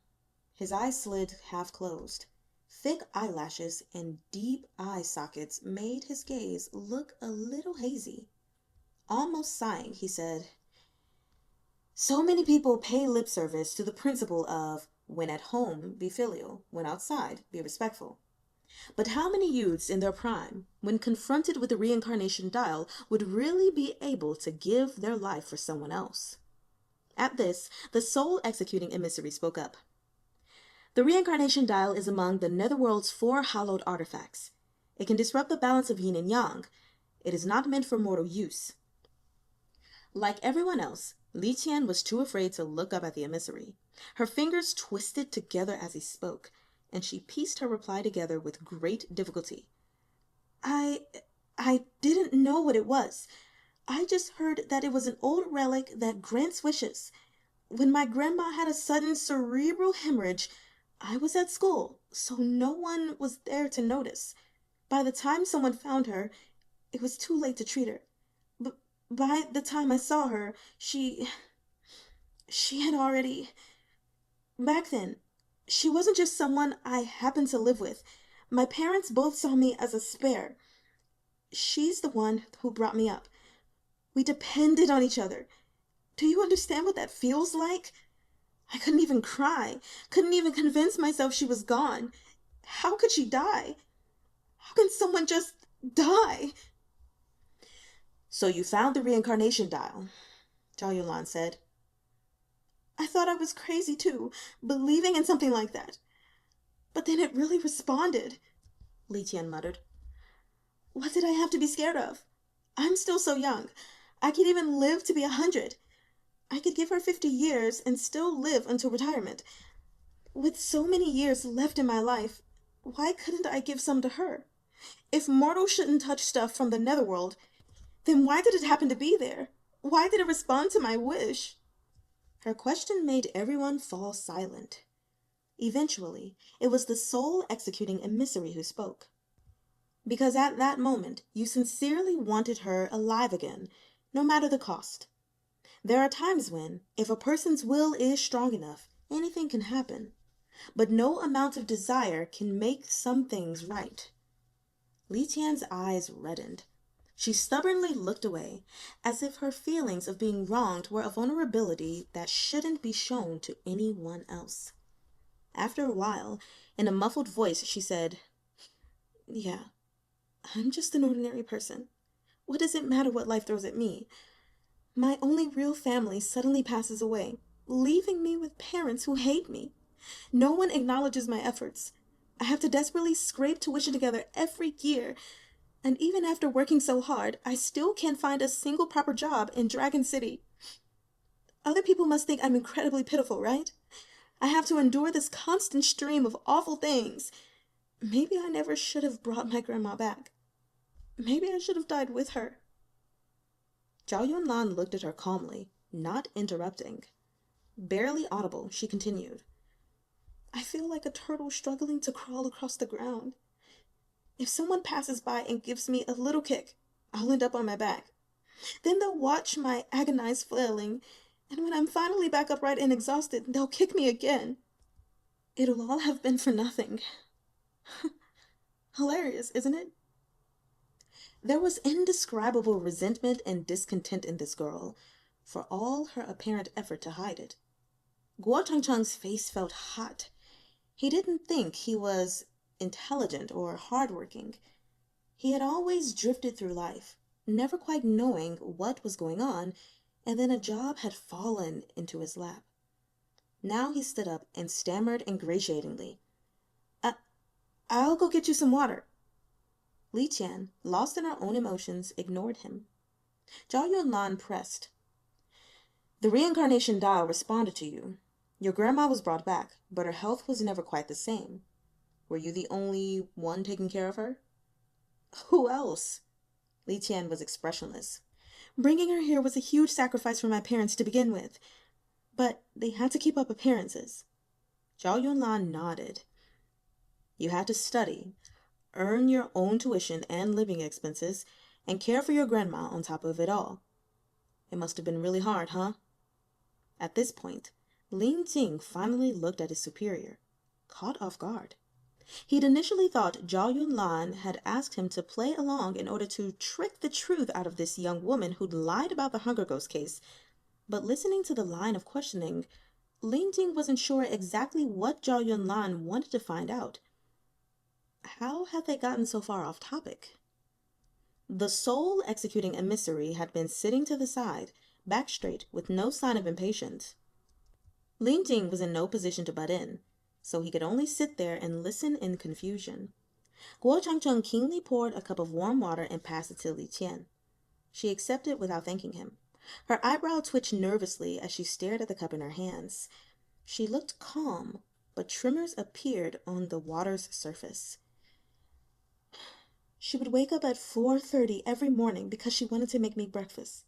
[SPEAKER 1] His eyes slid half closed. Thick eyelashes and deep eye sockets made his gaze look a little hazy. Almost sighing, he said, "So many people pay lip service to the principle of when at home, be filial, when outside, be respectful. But how many youths in their prime, when confronted with the Reincarnation Dial, would really be able to give their life for someone else? At this, the soul-executing emissary spoke up. The Reincarnation Dial is among the Netherworld's 4 hallowed artifacts. It can disrupt the balance of yin and yang. It is not meant for mortal use. Like everyone else, Qian was too afraid to look up at the emissary. Her fingers twisted together as he spoke, and she pieced her reply together with great difficulty. I didn't know what it was. I just heard that it was an old relic that grants wishes. When my grandma had a sudden cerebral hemorrhage, I was at school, so no one was there to notice. By the time someone found her, it was too late to treat her. By the time I saw her, she had already... Back then, she wasn't just someone I happened to live with. My parents both saw me as a spare. She's the one who brought me up. We depended on each other. Do you understand what that feels like? I couldn't even cry, couldn't even convince myself she was gone. How could she die? How can someone just die? So you found the Reincarnation Dial, Zhao Yunlan said. I thought I was crazy too, believing in something like that. But then it really responded, Qian muttered. What did I have to be scared of? I'm still so young. I could even live to be 100. I could give her 50 years and still live until retirement. With so many years left in my life, why couldn't I give some to her? If mortals shouldn't touch stuff from the netherworld, then why did it happen to be there? Why did it respond to my wish? Her question made everyone fall silent. Eventually, it was the soul-executing emissary who spoke. Because at that moment, you sincerely wanted her alive again, no matter the cost. There are times when, if a person's will is strong enough, anything can happen. But no amount of desire can make some things right. Qian's eyes reddened. She stubbornly looked away, as if her feelings of being wronged were a vulnerability that shouldn't be shown to anyone else. After a while, in a muffled voice, she said, Yeah, I'm just an ordinary person. What does it matter what life throws at me? My only real family suddenly passes away, leaving me with parents who hate me. No one acknowledges my efforts. I have to desperately scrape tuition together every year, and even after working so hard, I still can't find a single proper job in Dragon City. Other people must think I'm incredibly pitiful, right? I have to endure this constant stream of awful things. Maybe I never should have brought my grandma back. Maybe I should have died with her. Zhao Yunlan looked at her calmly, not interrupting. Barely audible, she continued. I feel like a turtle struggling to crawl across the ground. If someone passes by and gives me a little kick, I'll end up on my back. Then they'll watch my agonized flailing, and when I'm finally back upright and exhausted, they'll kick me again. It'll all have been for nothing. Hilarious, isn't it? There was indescribable resentment and discontent in this girl, for all her apparent effort to hide it. Changcheng's face felt hot. He didn't think he was intelligent or hardworking. He had always drifted through life, never quite knowing what was going on, and then a job had fallen into his lap. Now he stood up and stammered ingratiatingly. I'll go get you some water. Qian, lost in her own emotions, ignored him. Zhao Yunlan pressed. The Reincarnation Dial responded to you. Your grandma was brought back, but her health was never quite the same. Were you the only one taking care of her? Who else? Qian was expressionless. Bringing her here was a huge sacrifice for my parents to begin with, but they had to keep up appearances. Zhao Yunlan nodded. You had to study, earn your own tuition and living expenses, and care for your grandma on top of it all. It must have been really hard, huh? At this point, Jing finally looked at his superior, caught off guard. He'd initially thought Zhao Yunlan had asked him to play along in order to trick the truth out of this young woman who'd lied about the Hunger Ghost case, but listening to the line of questioning, Jing wasn't sure exactly what Zhao Yunlan wanted to find out. How had they gotten so far off topic? The sole executing emissary had been sitting to the side, back straight, with no sign of impatience. Jing was in no position to butt in, so he could only sit there and listen in confusion. Changcheng keenly poured a cup of warm water and passed it to Qian. She accepted without thanking him. Her eyebrow twitched nervously as she stared at the cup in her hands. She looked calm, but tremors appeared on the water's surface. She would wake up at 4:30 every morning because she wanted to make me breakfast.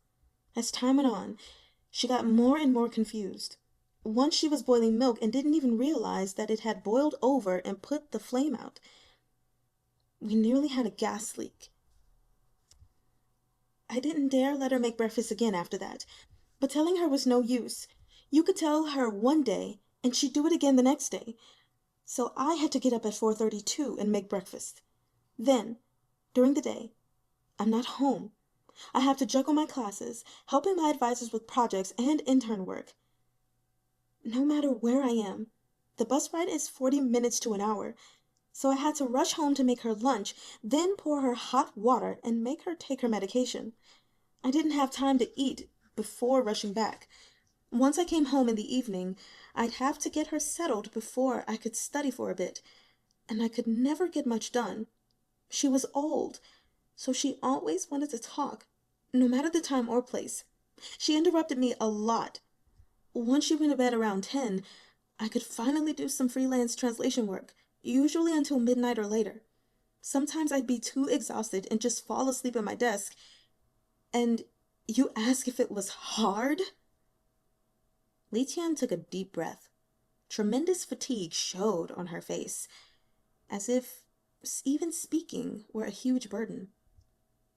[SPEAKER 1] As time went on, she got more and more confused. Once she was boiling milk and didn't even realize that it had boiled over and put the flame out. We nearly had a gas leak. I didn't dare let her make breakfast again after that, but telling her was no use. You could tell her one day, and she'd do it again the next day. So I had to get up at 4:30 too and make breakfast. Then, during the day, I'm not home. I have to juggle my classes, helping my advisors with projects and intern work. No matter where I am, the bus ride is 40 minutes to an hour, so I had to rush home to make her lunch, then pour her hot water and make her take her medication. I didn't have time to eat before rushing back. Once I came home in the evening, I'd have to get her settled before I could study for a bit, and I could never get much done. She was old, so she always wanted to talk, no matter the time or place. She interrupted me a lot. Once she went to bed around 10, I could finally do some freelance translation work, usually until midnight or later. Sometimes I'd be too exhausted and just fall asleep at my desk. And you ask if it was hard? Qian took a deep breath. Tremendous fatigue showed on her face, as if even speaking were a huge burden.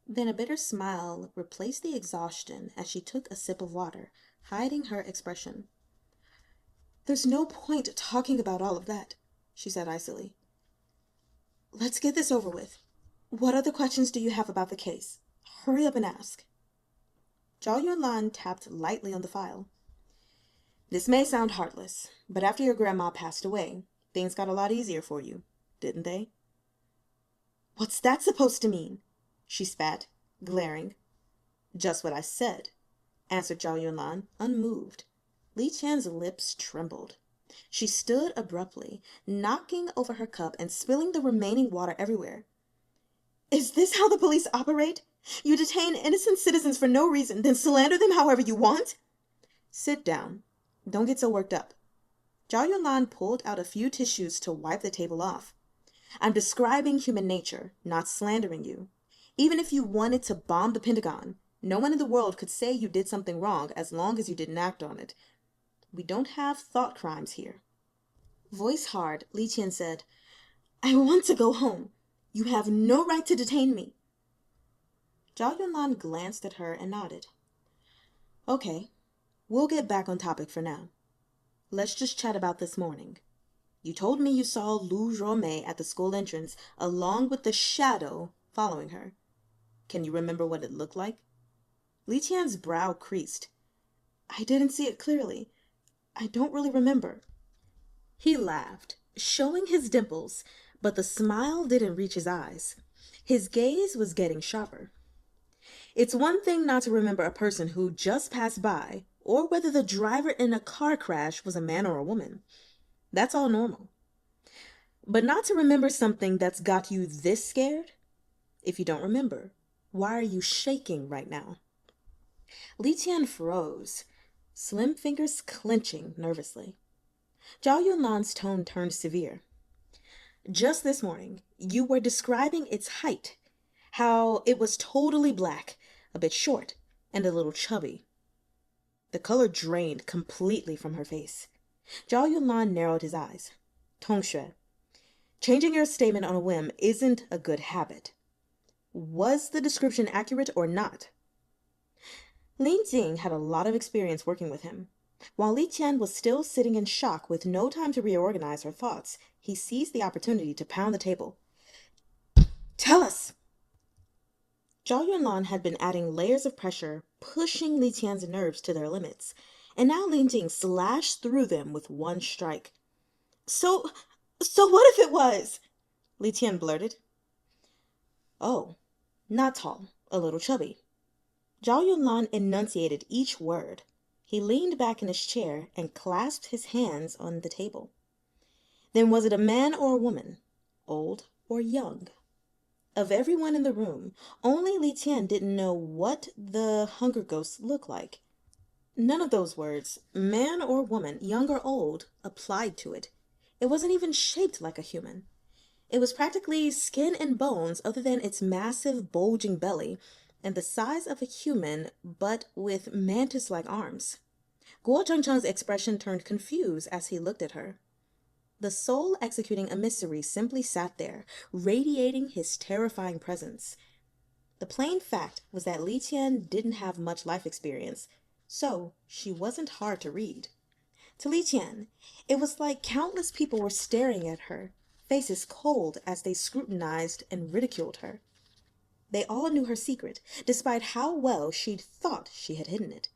[SPEAKER 1] Then a bitter smile replaced the exhaustion as she took a sip of water, hiding her expression. There's no point talking about all of that, she said icily. Let's get this over with. What other questions do you have about the case? Hurry up and ask. Zhao Yunlan tapped lightly on the file. This may sound heartless, but after your grandma passed away, things got a lot easier for you, didn't they? What's that supposed to mean? She spat, glaring. Just what I said, answered Zhao Yunlan, unmoved. Qian's lips trembled. She stood abruptly, knocking over her cup and spilling the remaining water everywhere. Is this how the police operate? You detain innocent citizens for no reason, then slander them however you want? Sit down. Don't get so worked up. Zhao Yunlan pulled out a few tissues to wipe the table off. I'm describing human nature, not slandering you. Even if you wanted to bomb the Pentagon, no one in the world could say you did something wrong as long as you didn't act on it. We don't have thought crimes here. Voice hard, Qian said, I want to go home. You have no right to detain me. Zhao Yunlan glanced at her and nodded. Okay, we'll get back on topic for now. Let's just chat about this morning. You told me you saw Loo Row-uh-may at the school entrance, along with the shadow following her. Can you remember what it looked like? Qian's brow creased. I didn't see it clearly. I don't really remember. He laughed, showing his dimples, but the smile didn't reach his eyes. His gaze was getting sharper. It's one thing not to remember a person who just passed by, or whether the driver in a car crash was a man or a woman. That's all normal. But not to remember something that's got you this scared? If you don't remember, why are you shaking right now? Qian froze, slim fingers clenching nervously. Zhao Yunlan's tone turned severe. Just this morning, you were describing its height, how it was totally black, a bit short, and a little chubby. The color drained completely from her face. Zhao Yunlan narrowed his eyes. Tongsue, changing your statement on a whim isn't a good habit. Was the description accurate or not? Jing had a lot of experience working with him. While Qian was still sitting in shock with no time to reorganize her thoughts, he seized the opportunity to pound the table. Tell us! Zhao Yunlan had been adding layers of pressure, pushing Qian's nerves to their limits, and now Jing slashed through them with one strike. So what if it was? Li Tian blurted. Oh, not tall, a little chubby. Zhao Yunlan enunciated each word. He leaned back in his chair and clasped his hands on the table. Then was it a man or a woman, old or young? Of everyone in the room, only Li Tian didn't know what the hunger ghosts looked like. None of those words, man or woman, young or old, applied to it. It wasn't even shaped like a human. It was practically skin and bones other than its massive bulging belly and the size of a human but with mantis-like arms. Changcheng's expression turned confused as he looked at her. The soul-executing emissary simply sat there, radiating his terrifying presence. The plain fact was that Li Tian didn't have much life experience, so she wasn't hard to read. To Li Tian, it was like countless people were staring at her, faces cold as they scrutinized and ridiculed her. They all knew her secret, despite how well she'd thought she had hidden it.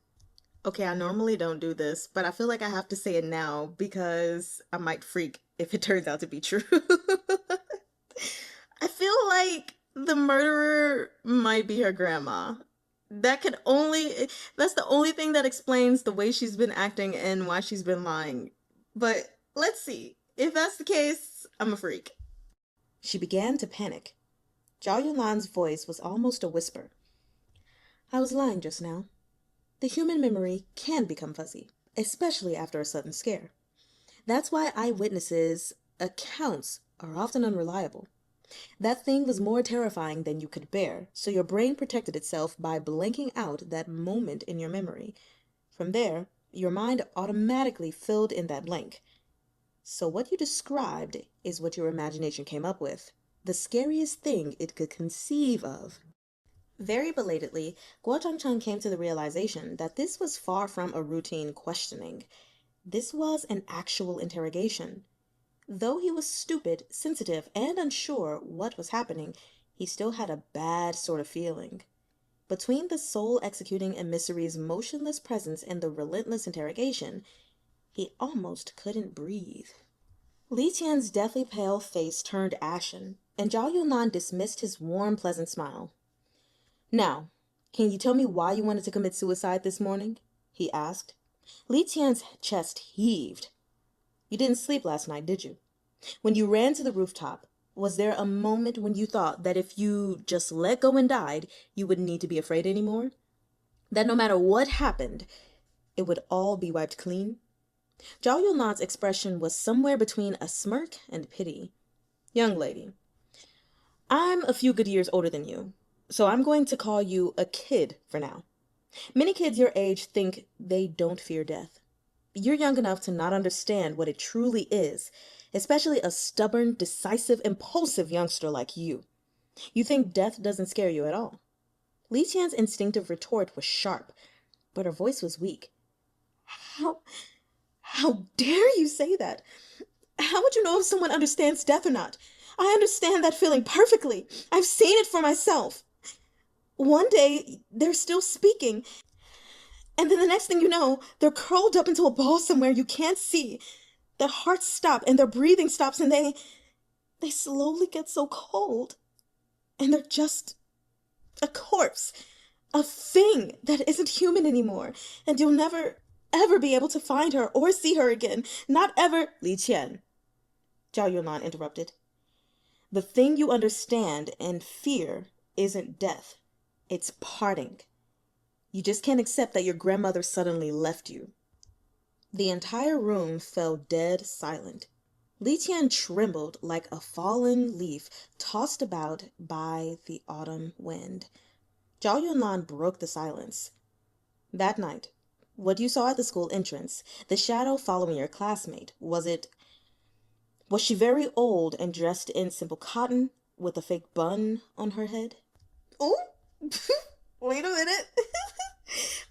[SPEAKER 1] Okay, I normally don't do this, but I feel like I have to say it now because I might freak if it turns out to be true. I feel like the murderer might be her grandma. That's the only thing that explains the way she's been acting and why she's been lying. But let's see. If that's the case, I'm a freak. She began to panic. Zhao Yunlan's voice was almost a whisper. I was lying just now. The human memory can become fuzzy, especially after a sudden scare. That's why eyewitnesses' accounts are often unreliable. That thing was more terrifying than you could bear, so your brain protected itself by blanking out that moment in your memory. From there, your mind automatically filled in that blank. So what you described is what your imagination came up with, the scariest thing it could conceive of. Very belatedly, Changcheng came to the realization that this was far from a routine questioning. This was an actual interrogation. Though he was stupid, sensitive, and unsure what was happening, he still had a bad sort of feeling. Between the soul-executing emissary's motionless presence and the relentless interrogation, he almost couldn't breathe. Li Tian's deathly pale face turned ashen, and Zhao Yunlan dismissed his warm, pleasant smile. Now, can you tell me why you wanted to commit suicide this morning? He asked. Li Tian's chest heaved. You didn't sleep last night, did you? When you ran to the rooftop, was there a moment when you thought that if you just let go and died, you wouldn't need to be afraid anymore? That no matter what happened, it would all be wiped clean? Zhao Yunlan's expression was somewhere between a smirk and pity. Young lady, I'm a few good years older than you, so I'm going to call you a kid for now. Many kids your age think they don't fear death. You're young enough to not understand what it truly is, especially a stubborn, decisive, impulsive youngster like you. You think death doesn't scare you at all. Li Tian's instinctive retort was sharp, but her voice was weak. How dare you say that? How would you know if someone understands death or not? I understand that feeling perfectly. I've seen it for myself. One day, they're still speaking, and then the next thing you know, they're curled up into a ball somewhere you can't see. Their hearts stop, and their breathing stops, and they slowly get so cold. And they're just a corpse, a thing that isn't human anymore, and you'll never, ever be able to find her or see her again. Not ever. Li Qian, Zhao Yunlan interrupted. The thing you understand and fear isn't death. It's parting. You just can't accept that your grandmother suddenly left you. The entire room fell dead silent. Li Qian trembled like a fallen leaf tossed about by the autumn wind. Zhao Yunlan broke the silence. That night, what you saw at the school entrance, the shadow following your classmate, was she very old and dressed in simple cotton with a fake bun on her head? Oh, wait a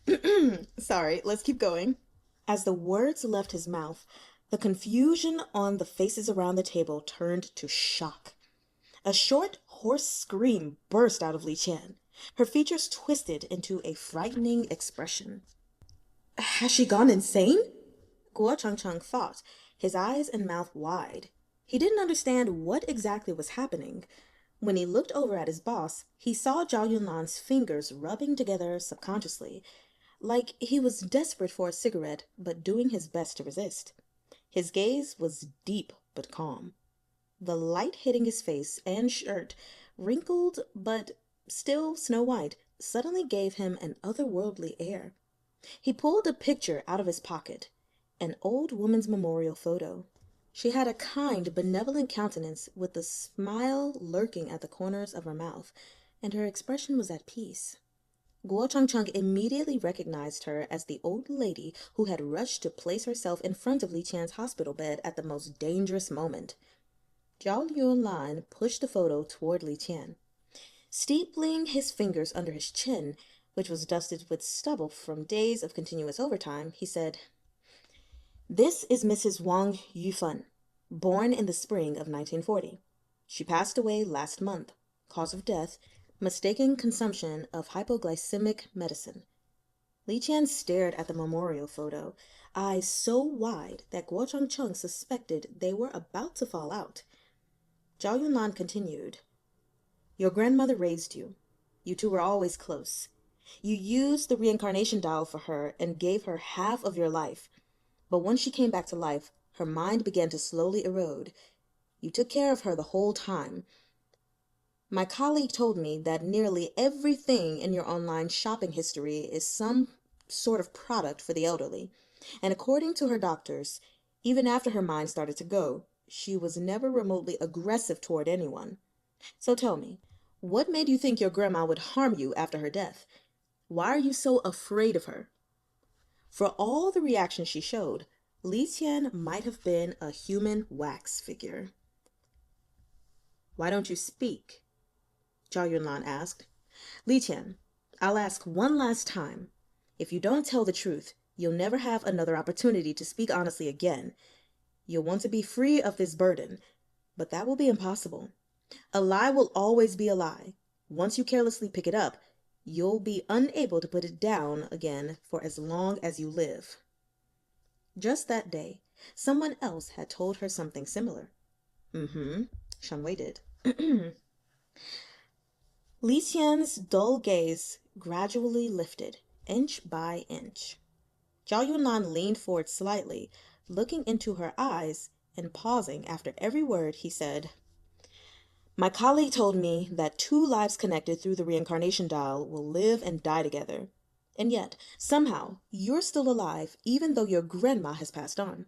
[SPEAKER 1] minute. Sorry, let's keep going. As the words left his mouth, the confusion on the faces around the table turned to shock. A short, hoarse scream burst out of Li Qian. Her features twisted into a frightening expression. Has she gone insane? Changcheng thought, his eyes and mouth wide. He didn't understand what exactly was happening. When he looked over at his boss, he saw Zhao Yunlan's fingers rubbing together subconsciously, like he was desperate for a cigarette but doing his best to resist. His gaze was deep but calm. The light hitting his face and shirt, wrinkled but still snow white, suddenly gave him an otherworldly air. He pulled a picture out of his pocket, an old woman's memorial photo. She had a kind, benevolent countenance with a smile lurking at the corners of her mouth, and her expression was at peace. Changcheng immediately recognized her as the old lady who had rushed to place herself in front of Li Qian's hospital bed at the most dangerous moment. Zhao Yunlan pushed the photo toward Li Qian. Steepling his fingers under his chin, which was dusted with stubble from days of continuous overtime, he said, "This is Mrs. Wang Yufan, born in the spring of 1940. She passed away last month. Cause of death, mistaken consumption of hypoglycemic medicine." Li Qian stared at the memorial photo, eyes so wide that Guo Changcheng suspected they were about to fall out. Zhao Yunlan continued, "Your grandmother raised you. You two were always close. You used the reincarnation dial for her and gave her half of your life. But once she came back to life, her mind began to slowly erode. You took care of her the whole time. My colleague told me that nearly everything in your online shopping history is some sort of product for the elderly. And according to her doctors, even after her mind started to go, she was never remotely aggressive toward anyone. So tell me, what made you think your grandma would harm you after her death? Why are you so afraid of her?" For all the reaction she showed, Li Qian might have been a human wax figure. "Why don't you speak?" Zhao Yunlan asked. "Li Qian, I'll ask one last time. If you don't tell the truth, you'll never have another opportunity to speak honestly again. You'll want to be free of this burden, but that will be impossible. A lie will always be a lie. Once you carelessly pick it up, you'll be unable to put it down again for as long as you live." Just that day, someone else had told her something similar. Shun Way did. Li Qian's dull gaze gradually lifted, inch by inch. Zhao Yunlan leaned forward slightly, looking into her eyes, and pausing after every word, he said, "My colleague told me that two lives connected through the reincarnation dial will live and die together. And yet, somehow, you're still alive even though your grandma has passed on.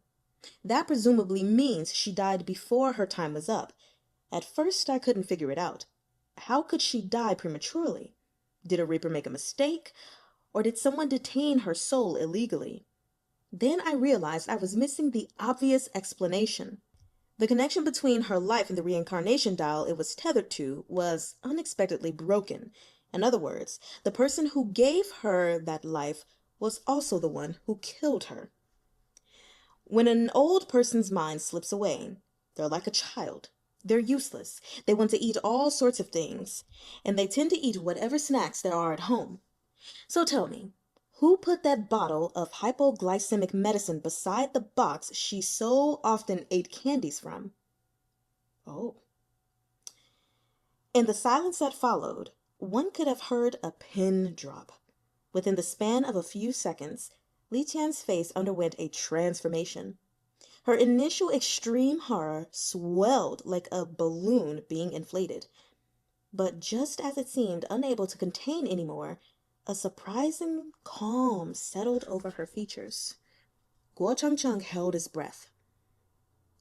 [SPEAKER 1] That presumably means she died before her time was up. At first, I couldn't figure it out. How could she die prematurely? Did a reaper make a mistake? Or did someone detain her soul illegally? Then I realized I was missing the obvious explanation. The connection between her life and the reincarnation dial it was tethered to was unexpectedly broken. In other words, the person who gave her that life was also the one who killed her. When an old person's mind slips away, they're like a child. They're useless. They want to eat all sorts of things, and they tend to eat whatever snacks there are at home. So tell me, who put that bottle of hypoglycemic medicine beside the box she so often ate candies from?" Oh. In the silence that followed, one could have heard a pin drop. Within the span of a few seconds, Li Qian's face underwent a transformation. Her initial extreme horror swelled like a balloon being inflated. But just as it seemed unable to contain anymore, a surprising calm settled over her features. Guo Changcheng held his breath.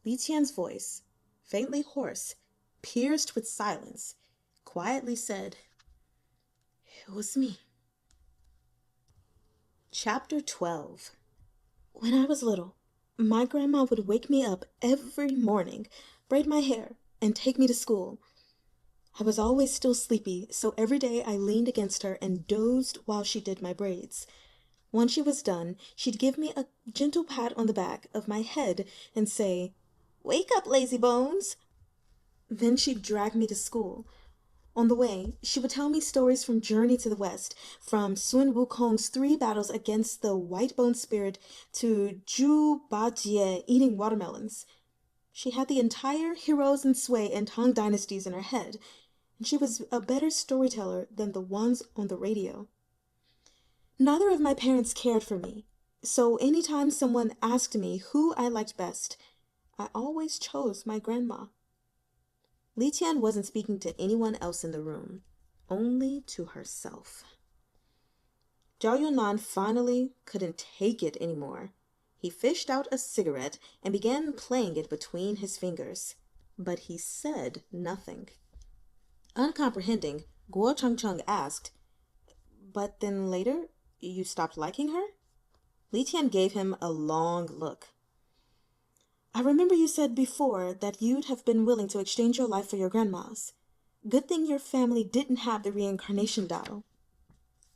[SPEAKER 1] Li Qian's voice, faintly hoarse, pierced with silence, quietly said, "It was me." Chapter 12. When I was little, my grandma would wake me up every morning, braid my hair, and take me to school. I was always still sleepy, so every day I leaned against her and dozed while she did my braids. When she was done, she'd give me a gentle pat on the back of my head and say, "Wake up, lazy bones." Then she'd drag me to school. On the way, she would tell me stories from Journey to the West, from Sun Wukong's 3 battles against the white-bone spirit to Zhu Bajie eating watermelons. She had the entire Heroes and Sui and Tang dynasties in her head, and she was a better storyteller than the ones on the radio. Neither of my parents cared for me, so anytime someone asked me who I liked best, I always chose my grandma. Qian wasn't speaking to anyone else in the room, only to herself. Zhao Yunlan finally couldn't take it anymore. He fished out a cigarette and began playing it between his fingers, but he said nothing. Uncomprehending, Changcheng asked, "But then later, you stopped liking her?" Qian gave him a long look. "I remember you said before that you'd have been willing to exchange your life for your grandma's. Good thing your family didn't have the Reincarnation Dial."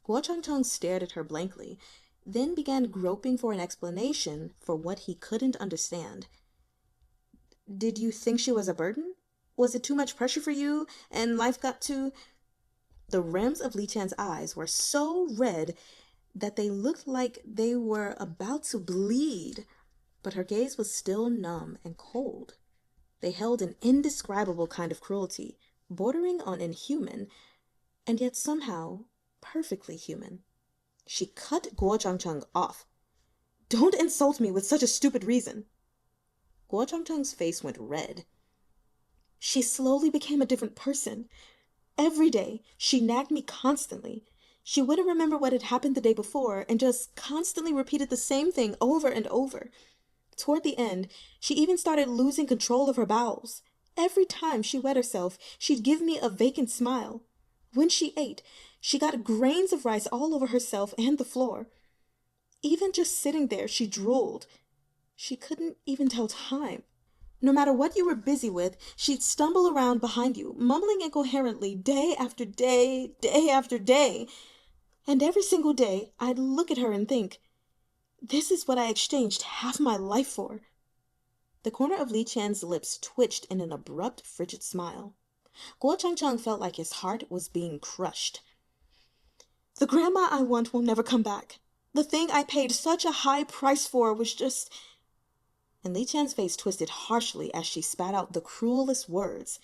[SPEAKER 1] Changcheng stared at her blankly, then began groping for an explanation for what he couldn't understand. "Did you think she was a burden? Was it too much pressure for you, and life got too—" The rims of Qian's eyes were so red that they looked like they were about to bleed, but her gaze was still numb and cold. They held an indescribable kind of cruelty, bordering on inhuman, and yet somehow perfectly human. She cut Changcheng off. "Don't insult me with such a stupid reason." Changcheng's face went red. "She slowly became a different person. Every day, she nagged me constantly. She wouldn't remember what had happened the day before and just constantly repeated the same thing over and over. Toward the end, she even started losing control of her bowels. Every time she wet herself, she'd give me a vacant smile. When she ate, she got grains of rice all over herself and the floor. Even just sitting there, she drooled. She couldn't even tell time. No matter what you were busy with, she'd stumble around behind you, mumbling incoherently day after day, day after day. And every single day, I'd look at her and think, this is what I exchanged half my life for." The corner of Qian's lips twitched in an abrupt, frigid smile. Changcheng felt like his heart was being crushed. "The grandma I want will never come back. The thing I paid such a high price for was just—" And Qian's face twisted harshly as she spat out the cruelest words.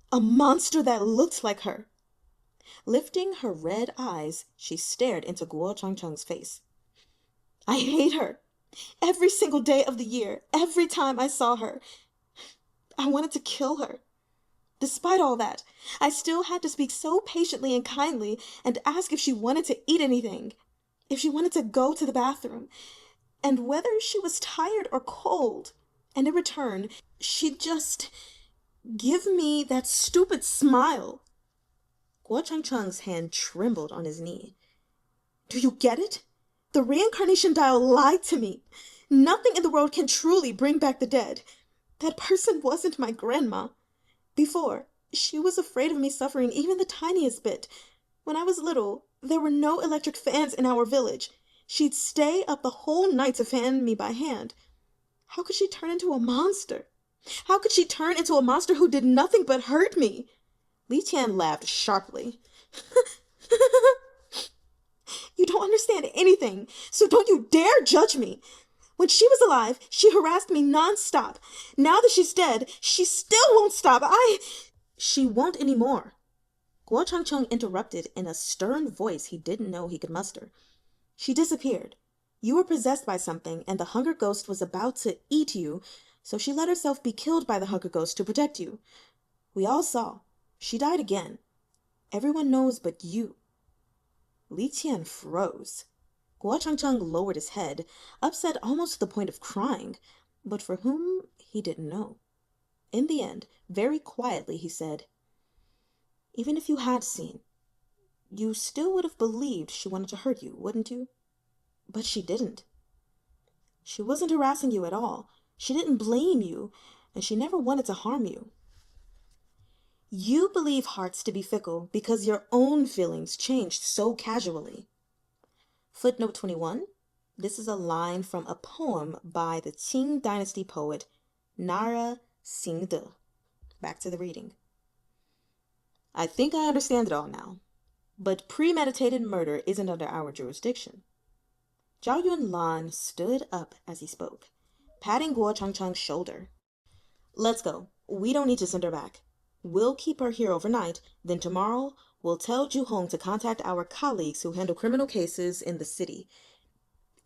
[SPEAKER 1] "A monster that looked like her." Lifting her red eyes, she stared into Changcheng's face. "I hate her. Every single day of the year, every time I saw her, I wanted to kill her. Despite all that, I still had to speak so patiently and kindly and ask if she wanted to eat anything, if she wanted to go to the bathroom, and whether she was tired or cold. And in return, she'd just give me that stupid smile." Changcheng's hand trembled on his knee. "Do you get it? The Reincarnation Dial lied to me. Nothing in the world can truly bring back the dead. That person wasn't my grandma. Before, she was afraid of me suffering even the tiniest bit. When I was little, there were no electric fans in our village. She'd stay up the whole night to fan me by hand. How could she turn into a monster? How could she turn into a monster who did nothing but hurt me?" Qian laughed sharply. "You don't understand anything, so don't you dare judge me. When she was alive, she harassed me non-stop. Now that she's dead, she still won't stop. She won't anymore." Changcheng interrupted in a stern voice he didn't know he could muster. "She disappeared. You were possessed by something, and the hunger ghost was about to eat you, so she let herself be killed by the hunger ghost to protect you. We all saw. She died again. Everyone knows but you." Qian froze. Changcheng lowered his head, upset almost to the point of crying, but for whom he didn't know. In the end, very quietly, he said, "Even if you had seen, you still would have believed she wanted to hurt you, wouldn't you? But she didn't. She wasn't harassing you at all. She didn't blame you, and she never wanted to harm you. You believe hearts to be fickle because your own feelings changed so casually." Footnote 21. This is a line from a poem by the Qing dynasty poet Nara Xingde. Back to the reading. "I think I understand it all now, but premeditated murder isn't under our jurisdiction." Zhao Yunlan stood up as he spoke, patting Changcheng's shoulder. Let's go. We don't need to send her back. We'll keep her here overnight, then tomorrow we'll tell Zhu Hong to contact our colleagues who handle criminal cases in the city.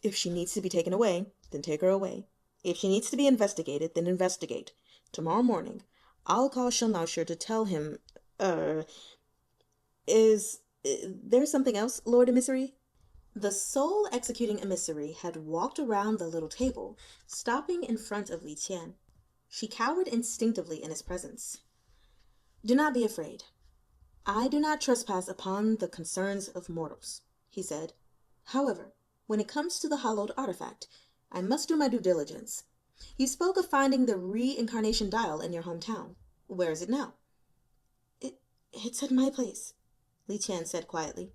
[SPEAKER 1] If she needs to be taken away, then take her away. If she needs to be investigated, then investigate. Tomorrow morning, I'll call Shen Wei to tell him, is there something else, Lord Emissary? The sole executing emissary had walked around the little table, stopping in front of Qian. She cowered instinctively in his presence. Do not be afraid. I do not trespass upon the concerns of mortals, he said. However, when it comes to the hallowed artifact, I must do my due diligence. You spoke of finding the Reincarnation Dial in your hometown. Where is it now? It's at my place, Qian said quietly.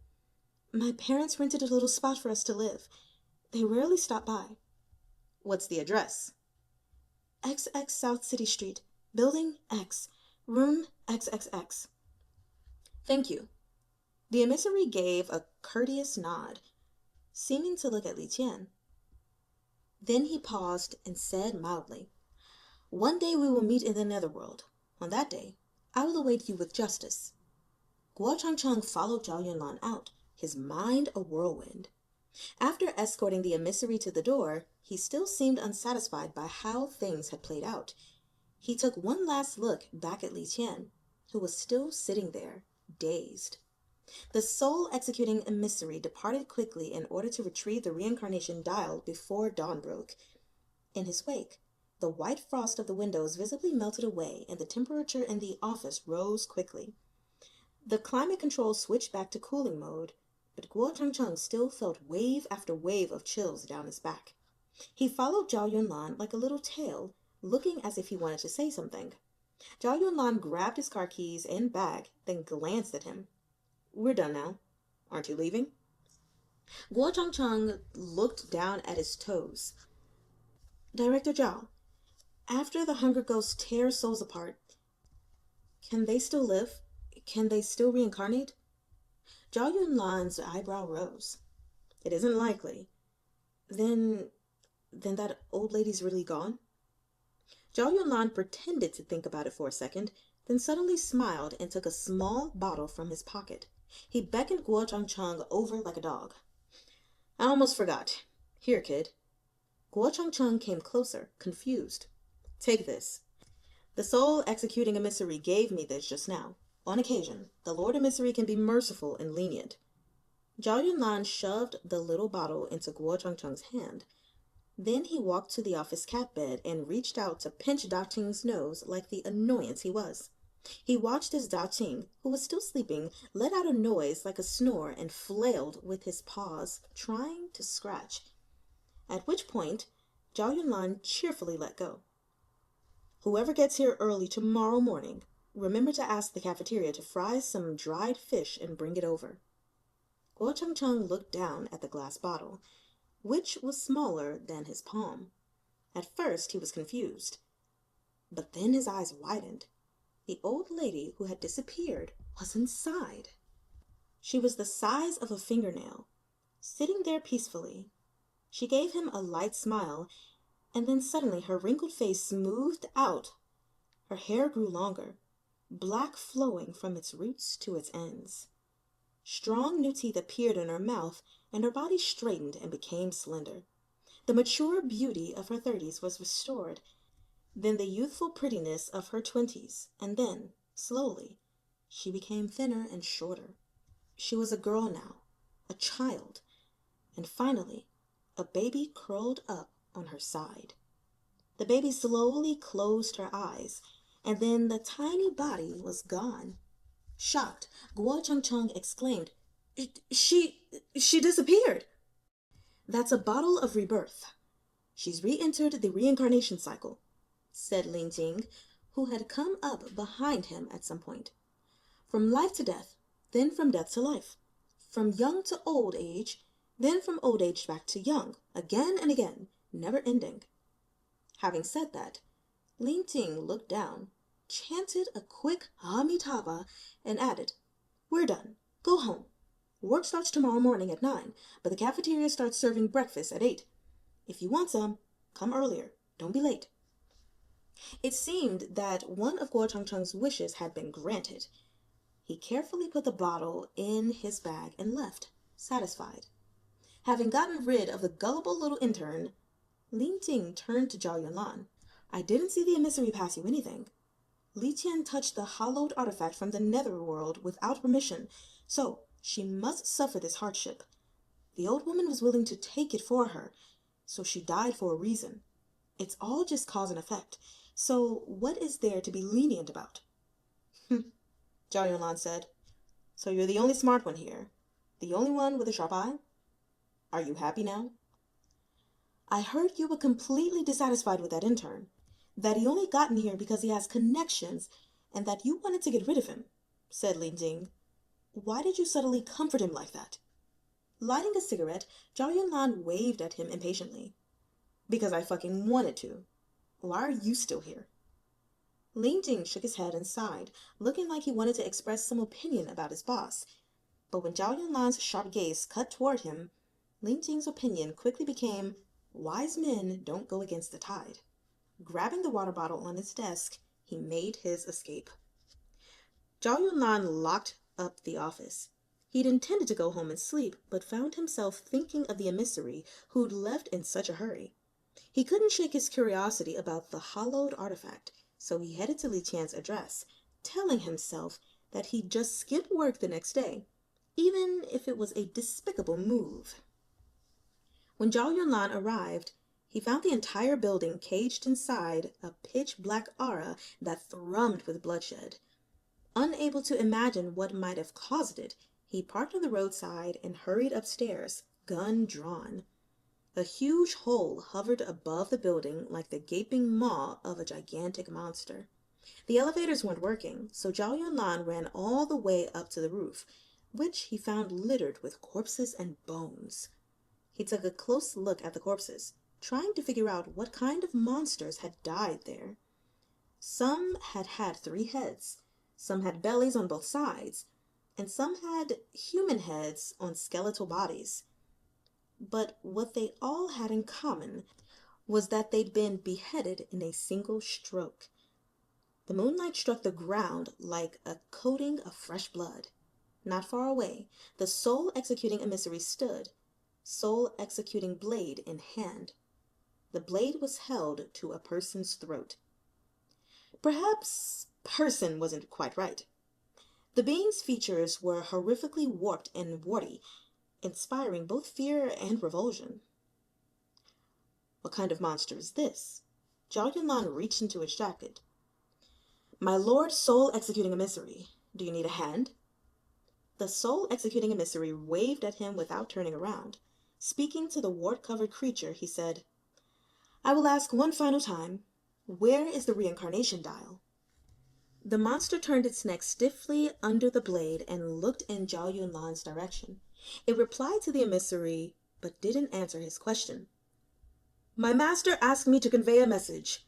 [SPEAKER 1] My parents rented a little spot for us to live. They rarely stop by. What's the address? XX South City Street, Building X, Room XXX. Thank you. The emissary gave a courteous nod, seeming to look at Qian. Then he paused and said mildly, One day we will meet in the netherworld. On that day, I will await you with justice. Changcheng followed Zhao Yunlan out, his mind a whirlwind. After escorting the emissary to the door, he still seemed unsatisfied by how things had played out. He took one last look back at Qian, who was still sitting there, dazed. The sole executing emissary departed quickly in order to retrieve the Reincarnation Dial before dawn broke. In his wake, the white frost of the windows visibly melted away and the temperature in the office rose quickly. The climate control switched back to cooling mode, but Changcheng still felt wave after wave of chills down his back. He followed Zhao Yunlan like a little tail, looking as if he wanted to say something. Zhao Yunlan grabbed his car keys and bag, then glanced at him. We're done now. Aren't you leaving? Changcheng looked down at his toes. Director Zhao, after the Hunger Ghosts tear souls apart, can they still live? Can they still reincarnate? Zhao Yunlan's eyebrow rose. It isn't likely. Then that old lady's really gone? Zhao Yunlan pretended to think about it for a second, then suddenly smiled and took a small bottle from his pocket. He beckoned Changcheng over like a dog. I almost forgot. Here, kid. Changcheng came closer, confused. Take this. The sole executing emissary gave me this just now. On occasion, the Lord Emissary can be merciful and lenient. Zhao Yunlan shoved the little bottle into Changcheng's hand. Then he walked to the office cat bed and reached out to pinch Daqing's nose like the annoyance he was. He watched as Daqing, who was still sleeping, let out a noise like a snore and flailed with his paws, trying to scratch. At which point, Zhao Yunlan cheerfully let go. Whoever gets here early tomorrow morning, remember to ask the cafeteria to fry some dried fish and bring it over. Changcheng looked down at the glass bottle, which was smaller than his palm. At first he was confused, but then his eyes widened. The old lady who had disappeared was inside. She was the size of a fingernail, sitting there peacefully. She gave him a light smile, and then suddenly her wrinkled face smoothed out. Her hair grew longer, black flowing from its roots to its ends. Strong new teeth appeared in her mouth, and her body straightened and became slender. The mature beauty of her 30s was restored, then the youthful prettiness of her 20s, and then, slowly, she became thinner and shorter. She was a girl now, a child, and finally, a baby curled up on her side. The baby slowly closed her eyes, and then the tiny body was gone. Shocked, Changcheng exclaimed, She disappeared! That's a bottle of rebirth. She's re-entered the reincarnation cycle, said Jing, who had come up behind him at some point. From life to death, then from death to life. From young to old age, then from old age back to young, again and again, never ending. Having said that, Jing looked down, chanted a quick Amitabha, and added, We're done. Go home. Work starts tomorrow morning at 9, but the cafeteria starts serving breakfast at 8. If you want some, come earlier. Don't be late. It seemed that one of Guo Changcheng's wishes had been granted. He carefully put the bottle in his bag and left, satisfied. Having gotten rid of the gullible little intern, Jing turned to Zhao Yunlan. I didn't see the emissary pass you anything. Qian touched the hallowed artifact from the netherworld without permission, so she must suffer this hardship. The old woman was willing to take it for her, so she died for a reason. It's all just cause and effect, so what is there to be lenient about? Zhao Yunlan said. So you're the only smart one here, the only one with a sharp eye? Are you happy now? I heard you were completely dissatisfied with that intern, that he only got in here because he has connections, and that you wanted to get rid of him, said Jing. Why did you suddenly comfort him like that? Lighting a cigarette, Zhao Yunlan waved at him impatiently. Because I fucking wanted to. Why are you still here? Jing shook his head and sighed, looking like he wanted to express some opinion about his boss. But when Zhao Yunlan's sharp gaze cut toward him, Jing's opinion quickly became, wise men don't go against the tide. Grabbing the water bottle on his desk, he made his escape. Zhao Yunlan locked up the office. He'd intended to go home and sleep, but found himself thinking of the emissary who'd left in such a hurry. He couldn't shake his curiosity about the hallowed artifact, so he headed to Li Qian's address, telling himself that he'd just skip work the next day, even if it was a despicable move. When Zhao Yunlan arrived, he found the entire building caged inside a pitch-black aura that thrummed with bloodshed. Unable to imagine what might have caused it, he parked on the roadside and hurried upstairs, gun drawn. A huge hole hovered above the building like the gaping maw of a gigantic monster. The elevators weren't working, so Zhao Yunlan ran all the way up to the roof, which he found littered with corpses and bones. He took a close look at the corpses, trying to figure out what kind of monsters had died there. Some had had 3 heads, some had bellies on both sides, and some had human heads on skeletal bodies. But what they all had in common was that they'd been beheaded in a single stroke. The moonlight struck the ground like a coating of fresh blood. Not far away, the soul-executing emissary stood, soul-executing blade in hand. The blade was held to a person's throat. Perhaps person wasn't quite right. The being's features were horrifically warped and warty, inspiring both fear and revulsion. What kind of monster is this? Zhao Yunlan reached into his jacket. My lord soul-executing emissary, do you need a hand? The soul-executing emissary waved at him without turning around. Speaking to the wart-covered creature, he said, I will ask one final time, where is the Reincarnation Dial? The monster turned its neck stiffly under the blade and looked in Zhao Yunlan's direction. It replied to the emissary, but didn't answer his question. My master asked me to convey a message.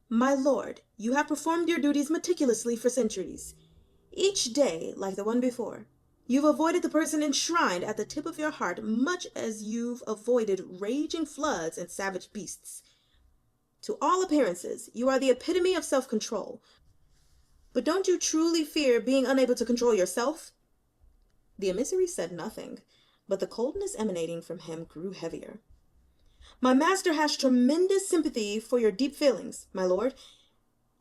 [SPEAKER 1] My lord, you have performed your duties meticulously for centuries. Each day, like the one before, you've avoided the person enshrined at the tip of your heart much as you've avoided raging floods and savage beasts. To all appearances, you are the epitome of self-control. But don't you truly fear being unable to control yourself? The emissary said nothing, but the coldness emanating from him grew heavier. My master has tremendous sympathy for your deep feelings, my lord,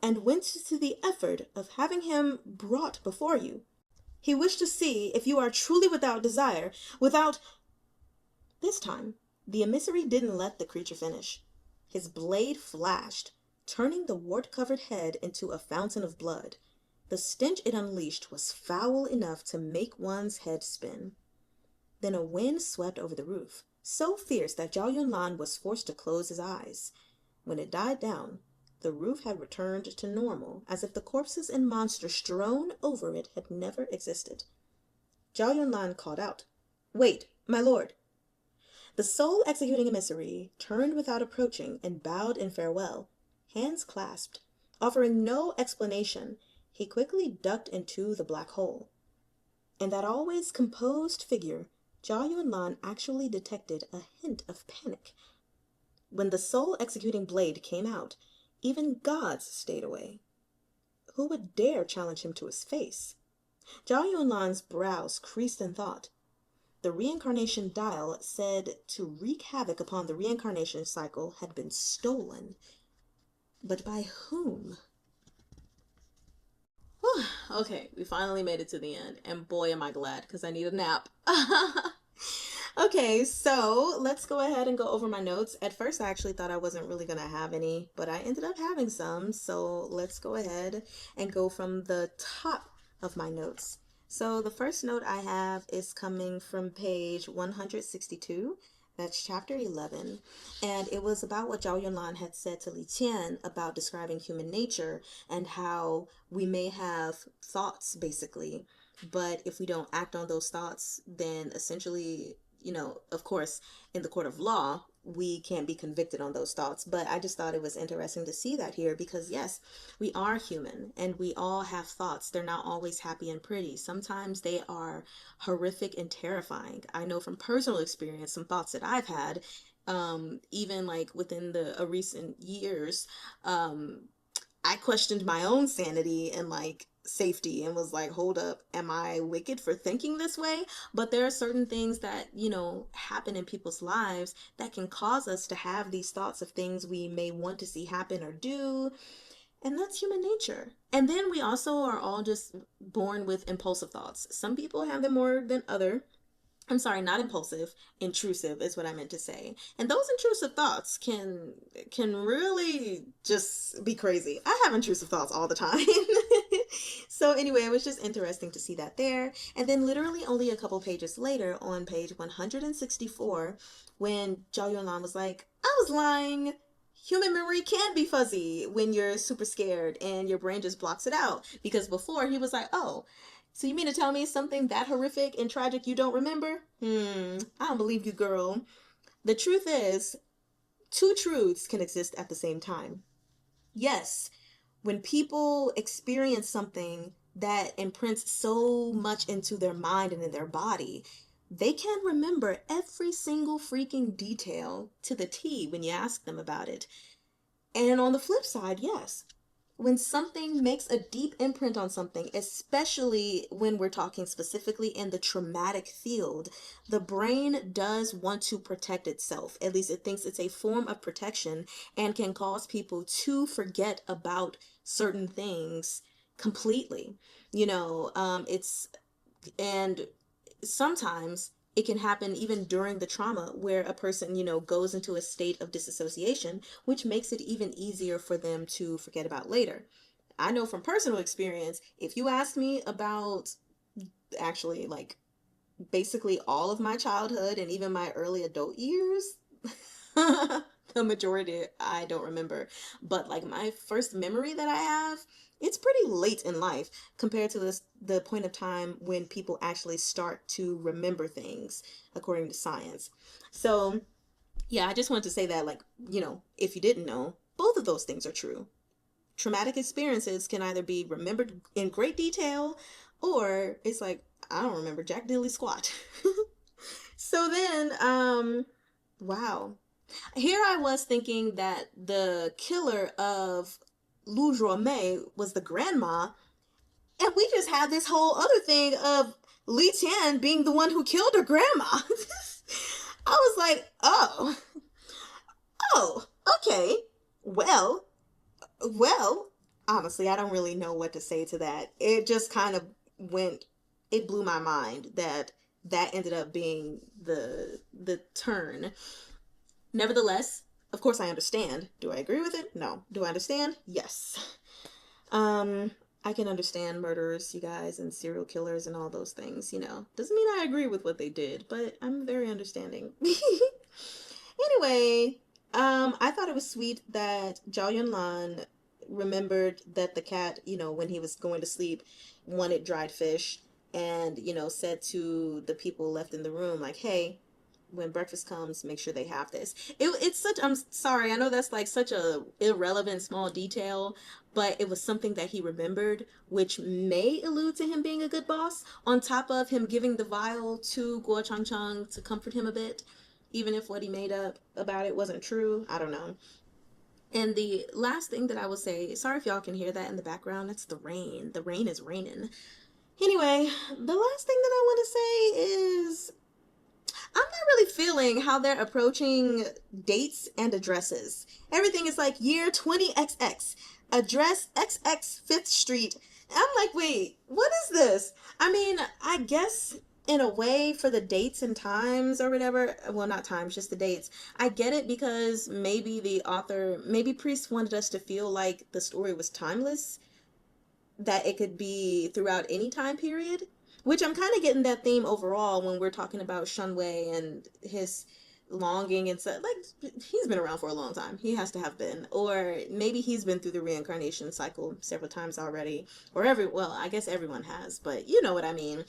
[SPEAKER 1] and went to the effort of having him brought before you. He wished to see if you are truly without desire, without... This time, the emissary didn't let the creature finish. His blade flashed, turning the wart-covered head into a fountain of blood. The stench it unleashed was foul enough to make one's head spin. Then a wind swept over the roof, so fierce that Zhao Yunlan was forced to close his eyes. When it died down, the roof had returned to normal, as if the corpses and monsters strewn over it had never existed. Zhao Yunlan called out, Wait, my lord! The soul-executing emissary turned without approaching and bowed in farewell, hands clasped. Offering no explanation, he quickly ducked into the black hole. In that always composed figure, Zhao Yunlan actually detected a hint of panic. When the soul-executing blade came out, Even gods stayed away. Who would dare challenge him to his face? Zhao Yunlan's brows creased in thought. The Reincarnation Dial, said to wreak havoc upon the reincarnation cycle, had been stolen. But by whom? Whew, okay, we finally made it to the end, and boy am I glad, because I need a nap. Okay, so let's go ahead and go over my notes. At first, I actually thought I wasn't really going to have any, but I ended up having some. So let's go ahead and go from the top of my notes. So the first note I have is coming from page 162. That's chapter 11. And it was about what Zhao Yunlan had said to Li Qian about describing human nature and how we may have thoughts, basically, but if we don't act on those thoughts, then essentially, of course, in the court of law, we can't be convicted on those thoughts. But I just thought it was interesting to see that here because, yes, we are human and we all have thoughts. They're not always happy and pretty. Sometimes they are horrific and terrifying. I know from personal experience, some thoughts that I've had, even like within the recent years, I questioned my own sanity and like safety and was like, hold up, am I wicked for thinking this way? But there are certain things that, happen in people's lives that can cause us to have these thoughts of things we may want to see happen or do. And that's human nature. And then we also are all just born with impulsive thoughts. Some people have them more than other. I'm sorry, not impulsive, intrusive is what I meant to say. And those intrusive thoughts can really just be crazy. I have intrusive thoughts all the time. So anyway, it was just interesting to see that there. And then literally only a couple pages later on page 164, when Zhao Yunlan was like, I was lying. Human memory can be fuzzy when you're super scared and your brain just blocks it out. Because before he was like, oh, so you mean to tell me something that horrific and tragic you don't remember? I don't believe you, girl. The truth is, two truths can exist at the same time. Yes, when people experience something that imprints so much into their mind and in their body, they can't remember every single freaking detail to the T when you ask them about it. And on the flip side, yes, when something makes a deep imprint on something, especially when we're talking specifically in the traumatic field, the brain does want to protect itself. At least it thinks it's a form of protection and can cause people to forget about certain things completely. And sometimes it can happen even during the trauma where a person, goes into a state of disassociation, which makes it even easier for them to forget about later. I know from personal experience, if you ask me about actually like basically all of my childhood and even my early adult years, the majority I don't remember. But like my first memory that I have, it's pretty late in life compared to the point of time when people actually start to remember things according to science. So yeah, I just wanted to say that, like, if you didn't know, both of those things are true. Traumatic experiences can either be remembered in great detail or it's like, I don't remember Jack Dilly squat. So then, wow. Here I was thinking that the killer of Loo Row-uh-may was the grandma, and we just had this whole other thing of Li Tian being the one who killed her grandma. I was like, oh, okay. Well, honestly, I don't really know what to say to that. It just kind of it blew my mind that ended up being the turn. Nevertheless, of course I understand. Do I agree with it? No. Do I understand? Yes. I can understand murderers, you guys, and serial killers and all those things, Doesn't mean I agree with what they did, but I'm very understanding. Anyway, I thought it was sweet that Zhao Yunlan remembered that the cat, when he was going to sleep, wanted dried fish and, said to the people left in the room, like, hey, when breakfast comes, make sure they have this. It's such, I'm sorry, I know that's like such a irrelevant small detail, but it was something that he remembered, which may allude to him being a good boss, on top of him giving the vial to Guo Changcheng to comfort him a bit, even if what he made up about it wasn't true. I don't know. And the last thing that I will say, sorry if y'all can hear that in the background, that's the rain. The rain is raining. Anyway, the last thing that I want to say is I'm not really feeling how they're approaching dates and addresses. Everything is like year 20XX, address XX 5th Street. I'm like, wait, what is this? I mean, I guess in a way for the dates and times or whatever, well, not times, just the dates. I get it because maybe the author, maybe Priest wanted us to feel like the story was timeless, that it could be throughout any time period, which I'm kind of getting that theme overall when we're talking about Shun Wei and his longing and stuff. Like, he's been around for a long time. He has to have been. Or maybe he's been through the reincarnation cycle several times already. Or well, I guess everyone has, but you know what I mean.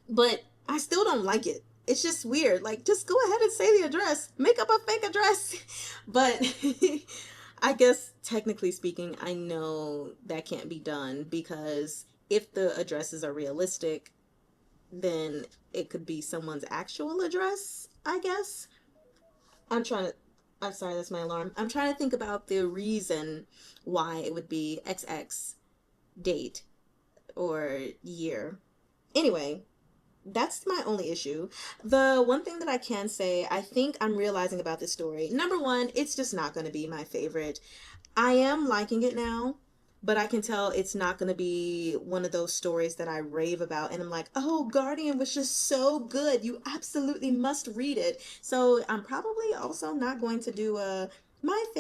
[SPEAKER 1] But I still don't like it. It's just weird. Like, just go ahead and say the address. Make up a fake address. But I guess technically speaking, I know that can't be done because if the addresses are realistic, then it could be someone's actual address, I guess. I'm trying to. I'm sorry, that's my alarm. I'm trying to think about the reason why it would be XX date or year. Anyway, that's my only issue. The one thing that I can say, I think I'm realizing about this story. Number one, it's just not going to be my favorite. I am liking it now, but I can tell it's not going to be one of those stories that I rave about and I'm like, oh, Guardian was just so good. You absolutely must read it. So I'm probably also not going to do a my favorite